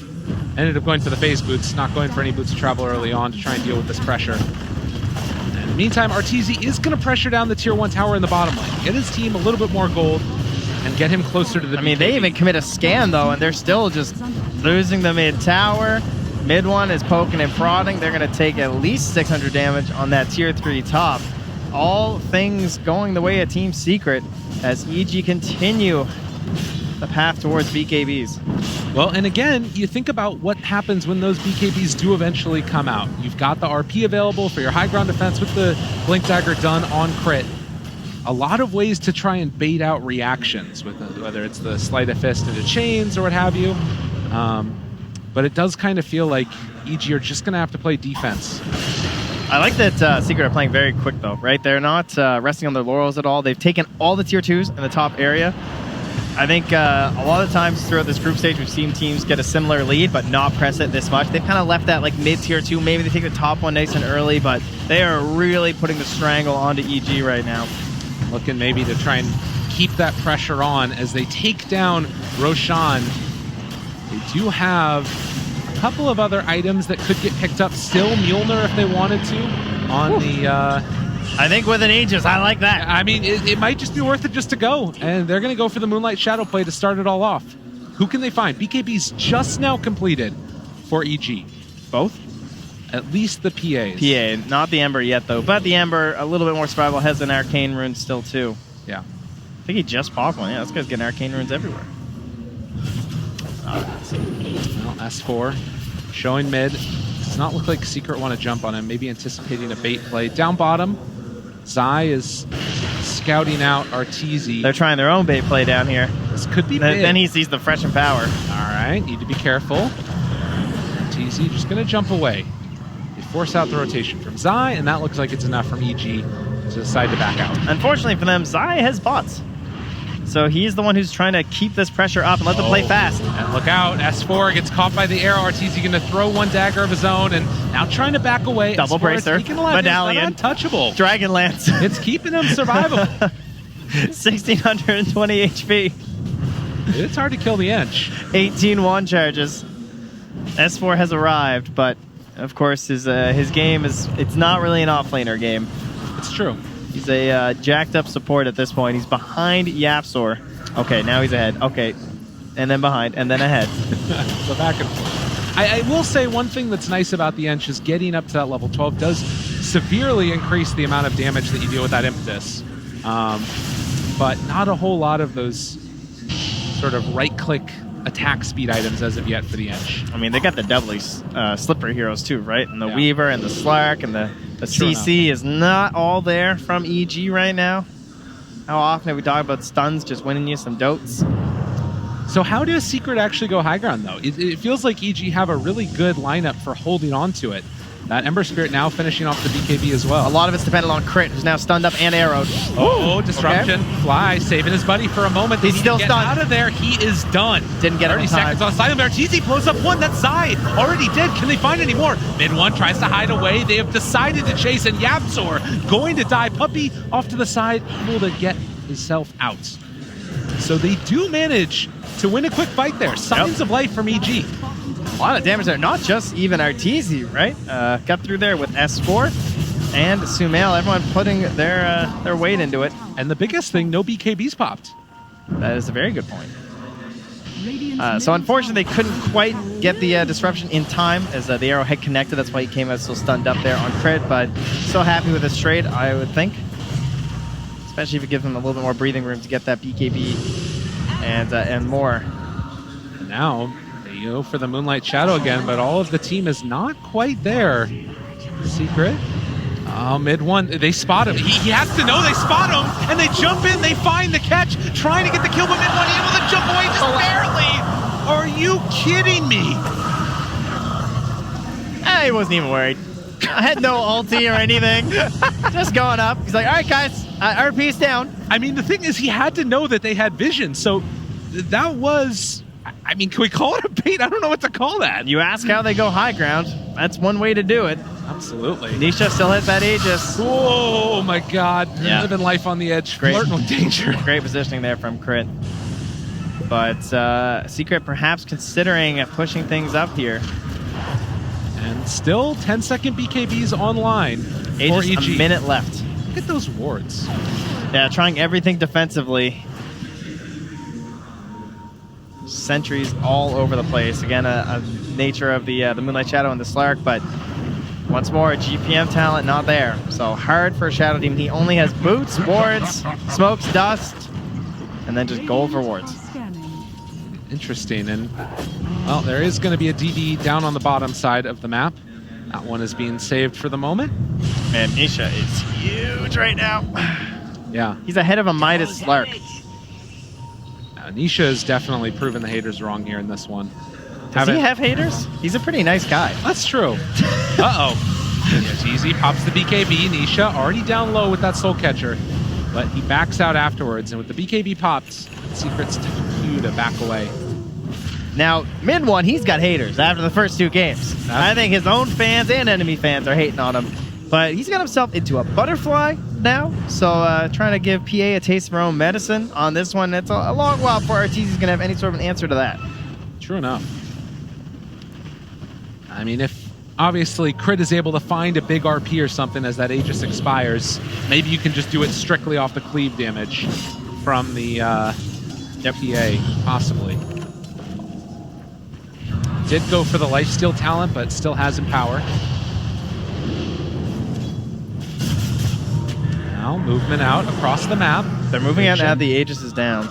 Ended up going for the phase boots, not going for any boots of travel early on to try and deal with this pressure. In the meantime, Arteezy is going to pressure down the tier 1 tower in the bottom lane. Get his team a little bit more gold and get him closer to the BKB. They even commit a scan, though, and they're still just losing the mid tower. Mid one is poking and prodding. They're going to take at least 600 damage on that tier 3 top. All things going the way of Team Secret as EG continue the path towards BKBs. Well, and again, you think about what happens when those BKBs do eventually come out. You've got the RP available for your high ground defense with the Blink Dagger done on crit. A lot of ways to try and bait out reactions, with whether it's the Sleight of Fist into chains or what have you. But it does kind of feel like EG are just going to have to play defense. I like that Secret are playing very quick, though, right? They're not resting on their laurels at all. They've taken all the tier 2s in the top area. I think a lot of times throughout this group stage, we've seen teams get a similar lead, but not press it this much. They've kind of left that like mid-tier 2. Maybe they take the top one nice and early, but they are really putting the strangle onto EG right now. Looking maybe to try and keep that pressure on as they take down Roshan. They do have a couple of other items that could get picked up still. Mjolnir, if they wanted to, on the... I think with an Aegis, I like that. I mean, it might just be worth it just to go. And they're going to go for the Moonlight Shadow play to start it all off. Who can they find? BKB's just now completed for EG. Both? At least the PAs. PA, not the Ember yet, though. But the Ember, a little bit more survival, has an Arcane Rune still, too. Yeah. I think he just popped one. Yeah, this guy's getting Arcane Runes everywhere. Well, S4 showing mid. Does not look like Secret want to jump on him. Maybe anticipating a bait play. Down bottom, Zai is scouting out Arteezy. They're trying their own bait play down here. This could be big. Then he sees the Fresh and Power. All right, need to be careful. Arteezy just going to jump away. They force out the rotation from Zai, and that looks like it's enough from EG to decide to back out. Unfortunately for them, Zai has bots. So he's the one who's trying to keep this pressure up and let them play fast. And look out, S4 gets caught by the arrow. Arteezy going to throw one dagger of his own and now trying to back away. Double S4 bracer, medallion, untouchable. Dragon Lance. It's keeping him survivable. 1,620 HP. It's hard to kill the inch. 18 wand charges. S4 has arrived, but of course his game it's not really an offlaner game. It's true. He's a jacked up support at this point. He's behind Yapsor. Okay, now he's ahead. Okay, and then behind, and then ahead. So back and forth. I will say one thing that's nice about the Ench is getting up to that level 12 does severely increase the amount of damage that you deal with that impetus. But not a whole lot of those sort of right-click attack speed items as of yet for the Ench. I mean, they got the doubly slippery heroes too, right? And the Weaver and the Slark and the CC is not all there from EG right now. How often have we talked about stuns just winning you some dotes? So how does Secret actually go high ground, though? It feels like EG have a really good lineup for holding on to it. That Ember Spirit now finishing off the BKB as well. A lot of it's dependent on Crit, who's now stunned up and arrowed. Oh, disruption. Okay. Fly, saving his buddy for a moment. He's still stunned. Out of there, he is done. Didn't get 30 seconds on Silent Arteezy blows up one. That's Zai. Already did. Can they find any more? Mid one tries to hide away. They have decided to chase, and Yapsor going to die. Puppy off to the side, able to get himself out. So they do manage to win a quick fight there. Signs of life from EG. A lot of damage there. Not just even Arteezy, right? Got through there with S4 and Sumail. Everyone putting their weight into it. And the biggest thing, no BKBs popped. That is a very good point. So unfortunately, they couldn't quite get the disruption in time as the arrow had connected. That's why he came out so stunned up there on crit, but still happy with his trade, I would think. Especially if it gives him a little bit more breathing room to get that BKB and more. Now they go for the Moonlight Shadow again, but all of the team is not quite there. Secret. Oh, mid one. They spot him. He has to know they spot him, and they jump in. They find the catch, trying to get the kill, but mid one able to jump away just barely. Are you kidding me? He wasn't even worried. I had no ulti or anything. Just going up. He's like, all right, guys, RP's down. I mean, the thing is, he had to know that they had vision, so that was... I mean, can we call it a bait? I don't know what to call that. You ask how they go high ground. That's one way to do it. Absolutely. Nisha still hit that Aegis. Oh my God. Yeah. Living life on the edge. Great. Flirting with danger. Great positioning there from Crit. But Secret perhaps considering pushing things up here. And still 10-second BKBs online for Aegis, EG. a minute left. Look at those wards. Yeah, trying everything defensively. Sentries all over the place. Again, a nature of the Moonlight Shadow and the Slark, but once more, GPM talent not there. So hard for a Shadow Demon. He only has boots, wards, smokes, dust, and then just gold for wards. Interesting. And, well, there is going to be a DD down on the bottom side of the map. That one is being saved for the moment. Man, Nisha is huge right now. Yeah. He's ahead of a Midas Slark. Nisha has definitely proven the haters wrong here in this one. Does he have haters? He's a pretty nice guy. That's true. Uh-oh. It's easy. Pops the BKB. Nisha already down low with that Soul Catcher. But he backs out afterwards. And with the BKB pops, Secret's cue to back away. Now, mid one, he's got haters after the first two games. I think his own fans and enemy fans are hating on him. But he's got himself into a butterfly now. So trying to give PA a taste of her own medicine on this one. It's a long while before Arteezy's going to have any sort of an answer to that. True enough. I mean, if obviously Crit is able to find a big RP or something as that Aegis expires, maybe you can just do it strictly off the cleave damage from the PA, possibly. Did go for the lifesteal talent, but still has Empower. Now, movement out across the map. They're moving out now. The Aegis is down.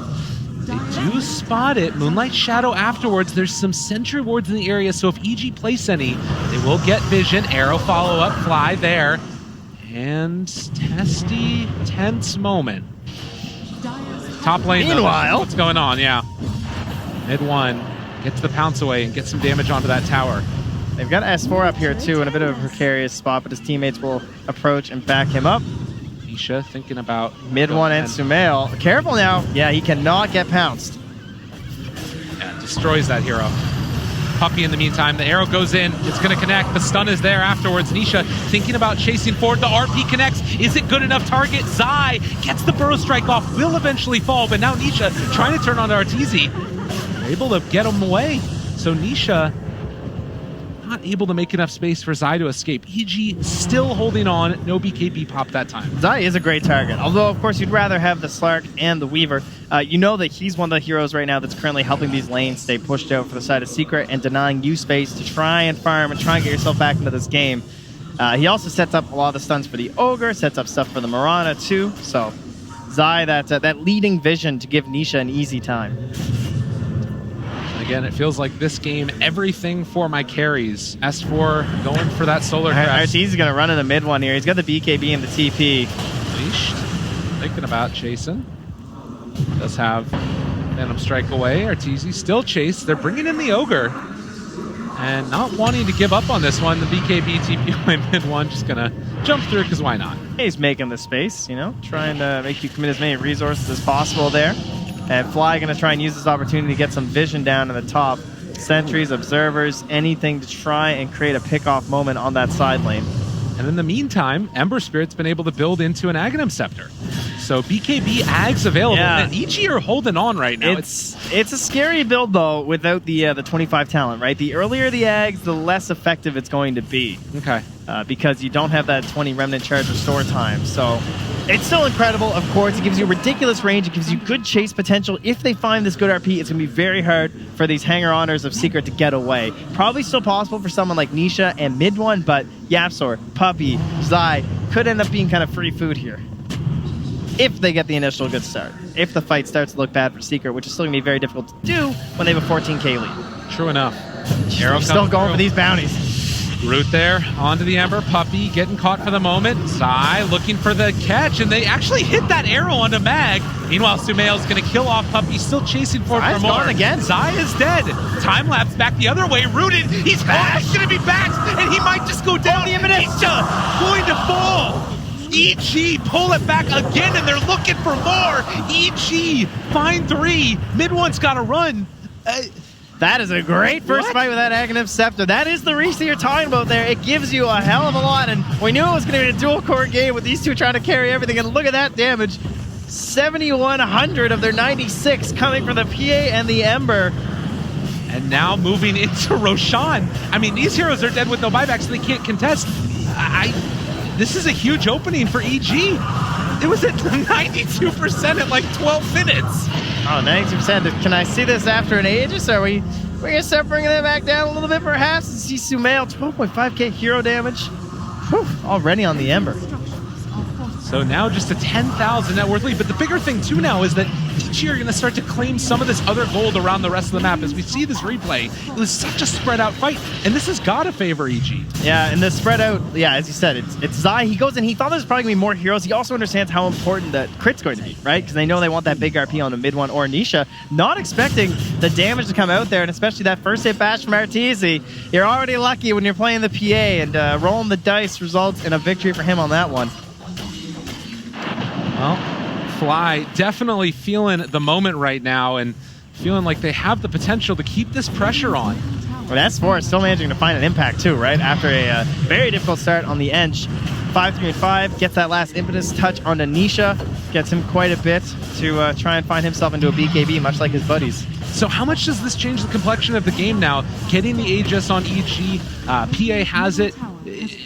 They do spot it. Moonlight Shadow afterwards. There's some sentry wards in the area, so if EG place any, they will get vision. Arrow follow-up, fly there. And testy, tense moment. Top lane, meanwhile, though. What's going on? Yeah. Mid one. Gets the pounce away and gets some damage onto that tower. They've got S4 up here, too, in a bit of a precarious spot, but his teammates will approach and back him up. Nisha thinking about mid one and Sumail. Careful now. Yeah, he cannot get pounced. Yeah, destroys that hero. Puppy in the meantime. The arrow goes in. It's going to connect. The stun is there afterwards. Nisha thinking about chasing forward. The RP connects. Is it good enough target? Zai gets the burrow strike off. Will eventually fall, but now Nisha trying to turn on Arteezy. Able to get him away. So Nisha not able to make enough space for Zai to escape. EG still holding on. No BKB pop that time. Zai is a great target. Although, of course, you'd rather have the Slark and the Weaver. You know that he's one of the heroes right now that's currently helping these lanes stay pushed out for the side of Secret and denying you space to try and farm and try and get yourself back into this game. He also sets up a lot of the stuns for the Ogre, sets up stuff for the Mirana too. So Zai, that leading vision to give Nisha an easy time. Again, it feels like this game, everything for my carries. S4 going for that solar crest. Arteezy's going to run in the mid one here. He's got the BKB and the TP. Leashed. Thinking about chasing. Does have Venom Strike away. Arteezy still chase. They're bringing in the Ogre. And not wanting to give up on this one. The BKB TP away mid one. Just going to jump through because why not? He's making the space, you know, trying to make you commit as many resources as possible there. And Fly going to try and use this opportunity to get some vision down in the top. Sentries, observers, anything to try and create a pick-off moment on that side lane. And in the meantime, Ember Spirit's been able to build into an Aghanim Scepter. So BKB Ags available. Yeah. And EG are holding on right now. It's a scary build, though, without the 25 talent, right? The earlier the Ags, the less effective it's going to be. Okay. Because you don't have that 20 Remnant Charge restore time. So It's still incredible, of course. It gives you ridiculous range. It gives you good chase potential. If they find this good RP, it's going to be very hard for these hanger-oners of Secret to get away. Probably still possible for someone like Nisha and Mid One, but Yapsor, Puppey, Zai could end up being kind of free food here. If they get the initial good start. If the fight starts to look bad for Secret, which is still going to be very difficult to do when they have a 14k lead. True enough. Arrow's still going for these bounties. Root there, onto the Ember. Puppey getting caught for the moment. Zai looking for the catch, and they actually hit that arrow onto Mag. Meanwhile, Sumail's going to kill off Puppey, still chasing for more. Gone again. Zai is dead. Time lapse back the other way. Rooted. He's almost going to be back, and he might just go down. He's going to fall. EG pull it back again, and they're looking for more. EG find 3. Mid One's got to run. That is a great first fight with that Aghanim Scepter. That is the reach that you're talking about there. It gives you a hell of a lot, and we knew it was going to be a dual-core game with these two trying to carry everything, and look at that damage. 7,100 of their 96 coming from the PA and the Ember. And now moving into Roshan. I mean, these heroes are dead with no buybacks, so they can't contest. This is a huge opening for EG. It was at 92% at like 12 minutes. Oh, 92%. Can I see this after an Aegis? Are we going to start bringing that back down a little bit perhaps? And see Sumail, 12.5k hero damage. Whew, already on the Ember. So now just a 10,000 net worth lead. But the bigger thing too now is that EG are going to start to claim some of this other gold around the rest of the map. As we see this replay, it was such a spread out fight, and this has got to favor EG. Yeah, and the spread out, yeah, as you said, it's Zai. He goes in, he thought there's probably going to be more heroes. He also understands how important that crit's going to be, right? Because they know they want that big RP on the Mid One or Nisha. Not expecting the damage to come out there, and especially that first hit bash from Arteezy. You're already lucky when you're playing the PA, and rolling the dice results in a victory for him on that one. Well, Fly definitely feeling the moment right now and feeling like they have the potential to keep this pressure on. Well, S4 is still managing to find an impact too, right? After a very difficult start on the Ench. 5-3-5, gets that last impetus touch onto Nisha, gets him quite a bit to try and find himself into a BKB, much like his buddies. So how much does this change the complexion of the game now? Getting the Aegis on EG, PA has it.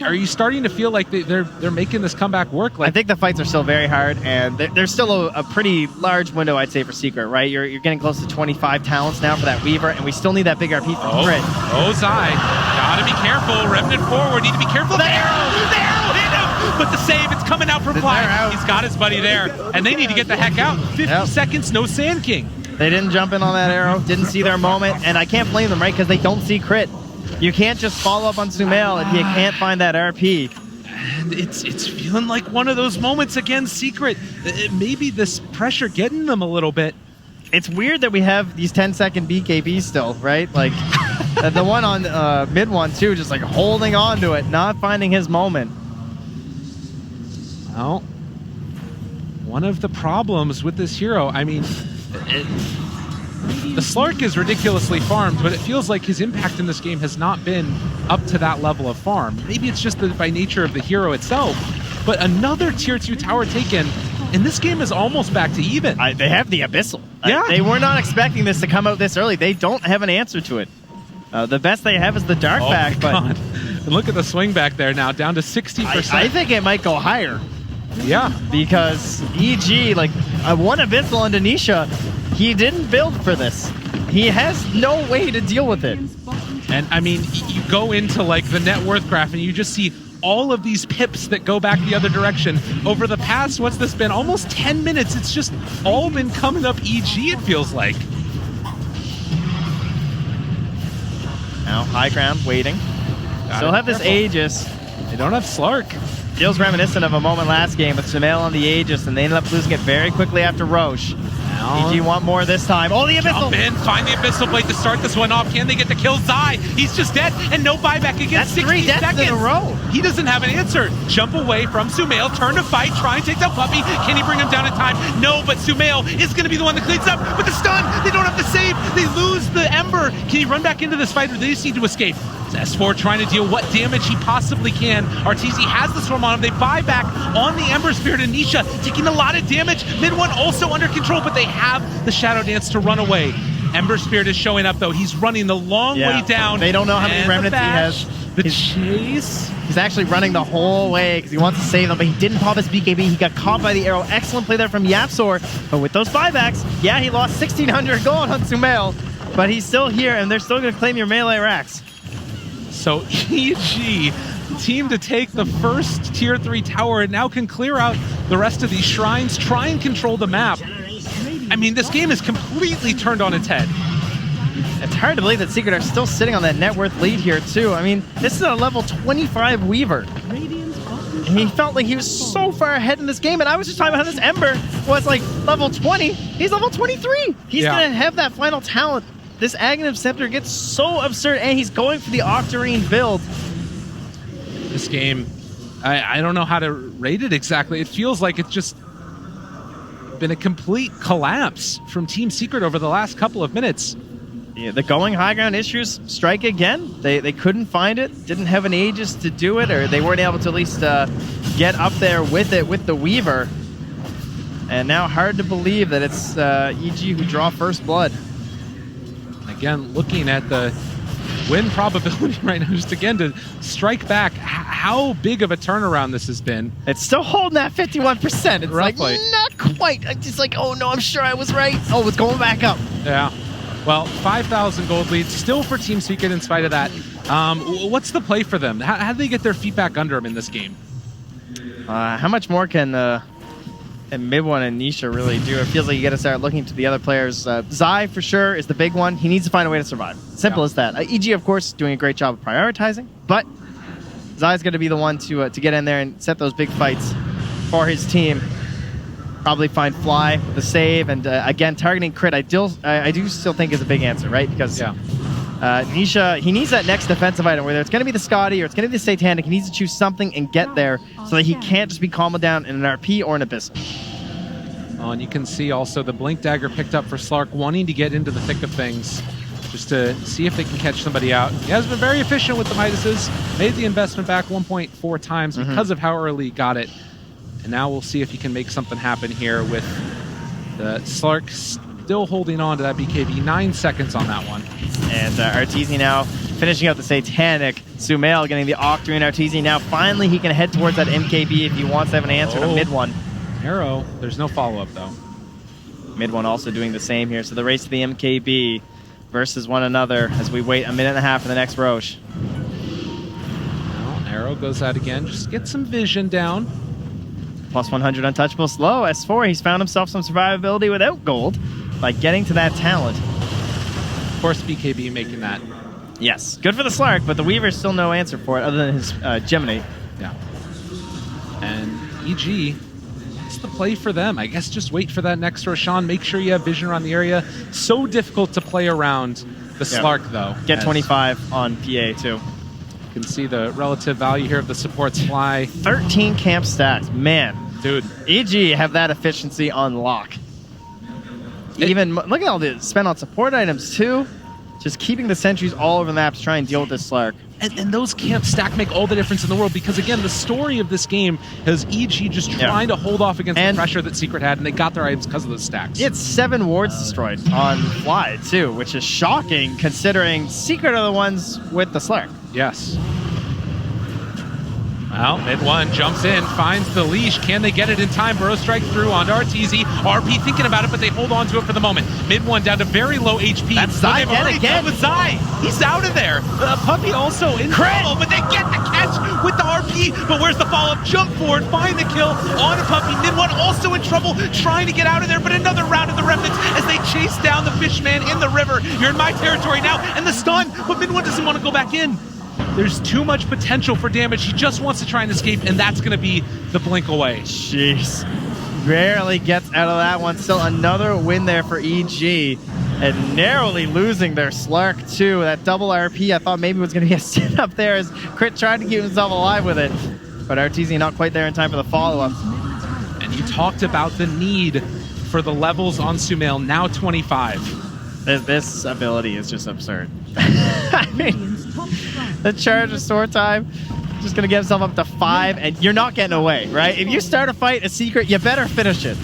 Are you starting to feel like they're making this comeback work? Like, I think the fights are still very hard, and there's still a pretty large window, I'd say, for Secret, right? You're getting close to 25 talents now for that Weaver, and we still need that big RP from Crit. Oh, Zai. Gotta be careful. Remnant forward. Need to be careful. The arrow hit him! But the save, it's coming out from Fly. He's got his buddy there, and they need to get the heck out. 50 seconds, no Sand King. They didn't jump in on that arrow, didn't see their moment, and I can't blame them, right? Because they don't see Crit. You can't just follow up on Sumail if you can't find that RP. And it's feeling like one of those moments against Secret. Maybe this pressure getting them a little bit. It's weird that we have these 10-second BKBs still, right? Like, the one on Mid One, too, just like holding on to it, not finding his moment. Well, one of the problems with this hero, I mean, the Slark is ridiculously farmed, but it feels like his impact in this game has not been up to that level of farm. Maybe it's just by nature of the hero itself, but another tier 2 tower taken, and this game is almost back to even. They have the Abyssal. Yeah. They were not expecting this to come out this early. They don't have an answer to it. The best they have is the Dark back, but and look at the swing back there now, down to 60%. I think it might go higher. Yeah. Because EG, like, one Abyssal into Nisha, he didn't build for this. He has no way to deal with it. And I mean, you go into like the net worth graph and you just see all of these pips that go back the other direction. Over the past, what's this been? Almost 10 minutes. It's just all been coming up EG, it feels like. Now, high ground, waiting. Still have this Aegis. They don't have Slark. Feels reminiscent of a moment last game with Sumail on the Aegis, and they ended up losing it very quickly after Roche. EG want more this time. Oh, the Abyssal! Jump in, find the Abyssal Blade to start this one off. Can they get the kill? Zai, he's just dead, and no buyback against 60 3 deaths seconds. in a row. He doesn't have an answer. Jump away from Sumail, turn to fight, try and take down Puppey. Can he bring him down in time? No, but Sumail is going to be the one that cleans up with the stun. They don't have the save. They lose the Ember. Can he run back into this fight, or do they just need to escape? S4 trying to deal what damage he possibly can. Arteezy has the swarm on him. They buy back on the Ember Spirit, and Nisha taking a lot of damage. Mid One also under control, but they have the Shadow Dance to run away. Ember Spirit is showing up, though. He's running the long way down. They don't know how many And remnants he bash, has. The chase. He's actually running the whole way because he wants to save them, but he didn't pop his BKB. He got caught by the arrow. Excellent play there from Yapsor. But with those buybacks, yeah, he lost 1,600 gold on Sumail, but he's still here, and they're still going to claim your melee racks. So EG, team to take the first Tier 3 tower, and now can clear out the rest of these shrines, try and control the map. I mean, this game is completely turned on its head. It's hard to believe that Secret are still sitting on that net worth lead here, too. I mean, this is a level 25 Weaver. And he felt like he was so far ahead in this game, and I was just talking about how this Ember was like level 20. He's level 23. He's going to have that final talent. This Aghanim Scepter gets so absurd, and he's going for the Octarine build. This game, I don't know how to rate it exactly. It feels like it's just been a complete collapse from Team Secret over the last couple of minutes. Yeah, the going high ground issues strike again. They couldn't find it, didn't have an Aegis to do it, or they weren't able to at least get up there with it with the Weaver. And now hard to believe that it's EG who draw first blood. Again, looking at the win probability right now, just again to strike back, how big of a turnaround this has been. It's still holding that 51%. It's Roughly. like, not quite. I'm just like, oh no, I'm sure I was right. Oh, it's going back up. Yeah. Well, 5,000 gold lead still for Team Secret in spite of that. What's the play for them? How do they get their feet back under them in this game? How much more can Mid1 and Nisha really do? It feels like you got to start looking to the other players. Zai, for sure, is the big one. He needs to find a way to survive. Simple as that. EG, of course, doing a great job of prioritizing, but Zai's going to be the one to get in there and set those big fights for his team. Probably find Fly with the save, and again, targeting crit, I do still think is a big answer, right? Because Nisha, he needs that next defensive item, whether it's going to be the Scotty or it's going to be the Satanic. He needs to choose something and get there so that he can't just be calmed down in an RP or an Abyssal. Oh, and you can see also the Blink Dagger picked up for Slark, wanting to get into the thick of things, just to see if they can catch somebody out. He has been very efficient with the Midases, made the investment back 1.4 times because of how early he got it. And now we'll see if he can make something happen here with the Slark still holding on to that BKB. 9 seconds on that one. And Arteezy now finishing out the Satanic. Sumail getting the Octarine. Arteezy now finally he can head towards that MKB if he wants to have an answer to Mid1. Arrow. There's no follow-up though. Mid1 also doing the same here. So the race to the MKB versus one another as we wait a minute and a half for the next Roche. Well, Arrow goes out again. Just get some vision down. Plus 100 untouchable slow. S4, he's found himself some survivability without gold by getting to that talent. Of course, BKB making that. Yes. Good for the Slark, but the Weaver's still no answer for it other than his Gemini. Yeah. And EG, what's the play for them? I guess just wait for that next Roshan. Make sure you have vision around the area. So difficult to play around the Slark, though. Get 25 on PA, too. You can see the relative value here of the supports Fly. 13 camp stacks. Man. Dude. EG have that efficiency on lock. Even look at all the spent on support items, too. Just keeping the sentries all over the map to try and deal with this Slark. And those camp stack make all the difference in the world because, again, the story of this game is EG just trying to hold off against the pressure that Secret had, and they got their items because of those stacks. It's 7 wards destroyed on Fly, too, which is shocking considering Secret are the ones with the Slark. Yes. Well, Mid1 jumps in, finds the leash. Can they get it in time? Burrow strike through onto Arteezy. RP thinking about it, but they hold on to it for the moment. Mid1 down to very low HP. That's Zai again. With Zai. He's out of there. Puppy also in trouble, but they get the catch with the RP. But where's the follow-up? Jump forward, find the kill on a Puppy. Mid1 also in trouble, trying to get out of there, but another round of the remnants as they chase down the Fishman in the river. You're in my territory now, and the stun, but Mid1 doesn't want to go back in. There's too much potential for damage. He just wants to try and escape, and that's going to be the blink away. Jeez. Barely gets out of that one. Still another win there for EG. And narrowly losing their Slark, too. That double RP I thought maybe was going to be a sit up there as Crit tried to keep himself alive with it. But Arteezy not quite there in time for the follow-up. And you talked about the need for the levels on Sumail, now 25. This ability is just absurd. I mean, the charge of sword time, just going to get himself up to 5, and you're not getting away, right? If you start a fight, a Secret, you better finish it.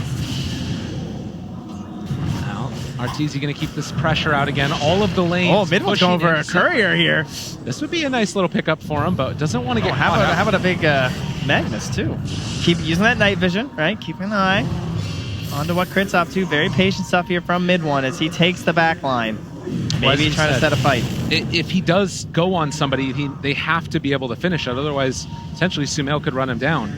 Well, Arteezy going to keep this pressure out again. All of the lanes. Oh, Mid-One's going for a courier here. This would be a nice little pickup for him, but doesn't want to get how caught up. about a big Magnus, too? Keep using that night vision, right? Keeping an eye onto what Crit's up to. Very patient stuff here from Mid-One as he takes the back line. Maybe he's trying to set a fight. If he does go on somebody, they have to be able to finish it. Otherwise, potentially Sumail could run him down.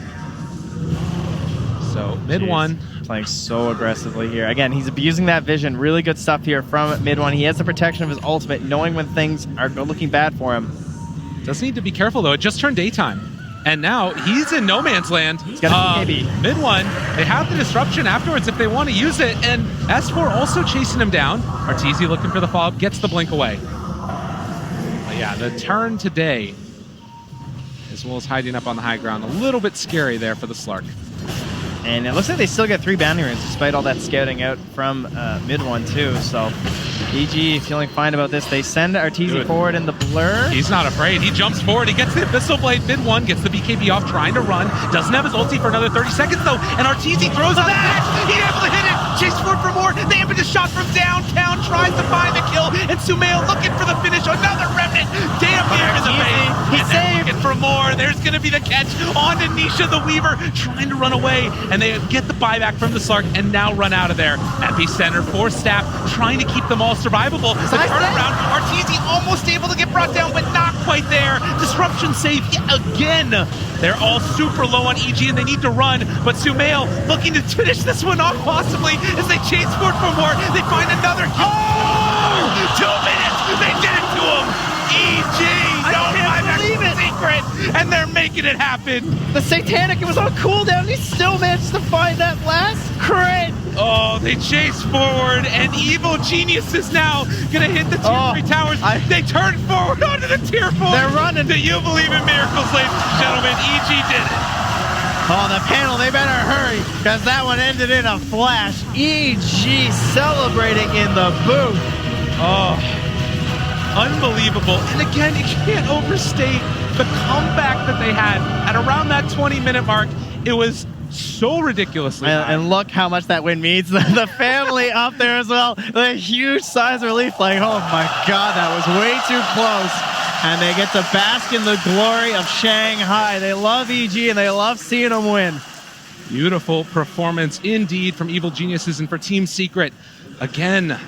So Mid-One playing so aggressively here. Again, he's abusing that vision. Really good stuff here from Mid-One. He has the protection of his ultimate, knowing when things are looking bad for him. Does need to be careful, though. It just turned daytime. And now he's in no man's land. He's got a BKB. Mid-One, they have the disruption afterwards if they want to use it. And S4 also chasing him down. Arteezy looking for the follow-up, gets the blink away. But yeah, the turn today, as well as hiding up on the high ground, a little bit scary there for the Slark. And it looks like they still get 3 bounty runes despite all that scouting out from Mid-One too. So EG feeling fine about this. They send Arteezy forward in the blur. He's not afraid. He jumps forward. He gets the Abyssal Blade. Mid-One gets the BKB off, trying to run. Doesn't have his ulti for another 30 seconds though. And Arteezy throws a dash. He's able to hit it. Chase forward for more. They have a shot from downtown. Tries to find the kill. And Sumail looking for the finish. Another remnant. Damn near in the base. He's saved. Looking for more. There's going to be the catch on to Nisha the Weaver. Trying to run away. And they get the buyback from the Slark and now run out of there. Epicenter for Staff, trying to keep them all survivable. The turnaround, Arteezy almost able to get brought down, but not quite there. Disruption save yet again. They're all super low on EG and they need to run, but Sumail looking to finish this one off possibly as they chase forward for more. They find another kill. Oh! 2 minutes! They did it to him! EG! Secret, and they're making it happen. The Satanic, it was on cooldown. He still managed to find that last crit. Oh, they chase forward, and Evil Genius is now gonna hit the tier 3 towers. They turn forward onto the tier 4. They're running. Do you believe in miracles, ladies and gentlemen? EG did it. Oh, the panel, they better hurry, because that one ended in a flash. EG celebrating in the booth. Oh, unbelievable. And again, you can't overstate the comeback that they had at around that 20-minute mark. It was so ridiculously high. And look how much that win means. The family up there as well. The huge size of relief, like, oh my God, that was way too close. And they get to bask in the glory of Shanghai. They love EG and they love seeing them win. Beautiful performance indeed from Evil Geniuses and for Team Secret. Again,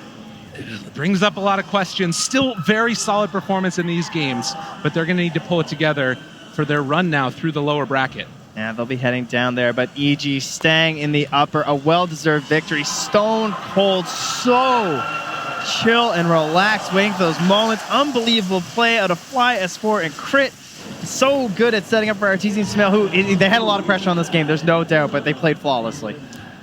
it brings up a lot of questions. Still very solid performance in these games, but they're going to need to pull it together for their run now through the lower bracket. Yeah, they'll be heading down there, but EG staying in the upper. A well-deserved victory. Stone cold, so chill and relaxed, waiting for those moments. Unbelievable play out of Fly, S4, and Crit. So good at setting up for Arteezy and Sumail, who they had a lot of pressure on this game, there's no doubt, but they played flawlessly.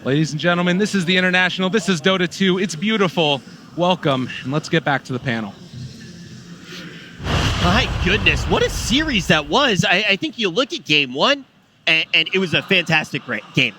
Ladies and gentlemen, this is the International. This is Dota 2. It's beautiful. Welcome, and let's get back to the panel. My goodness, what a series that was. I think you look at game 1, and it was a fantastic game.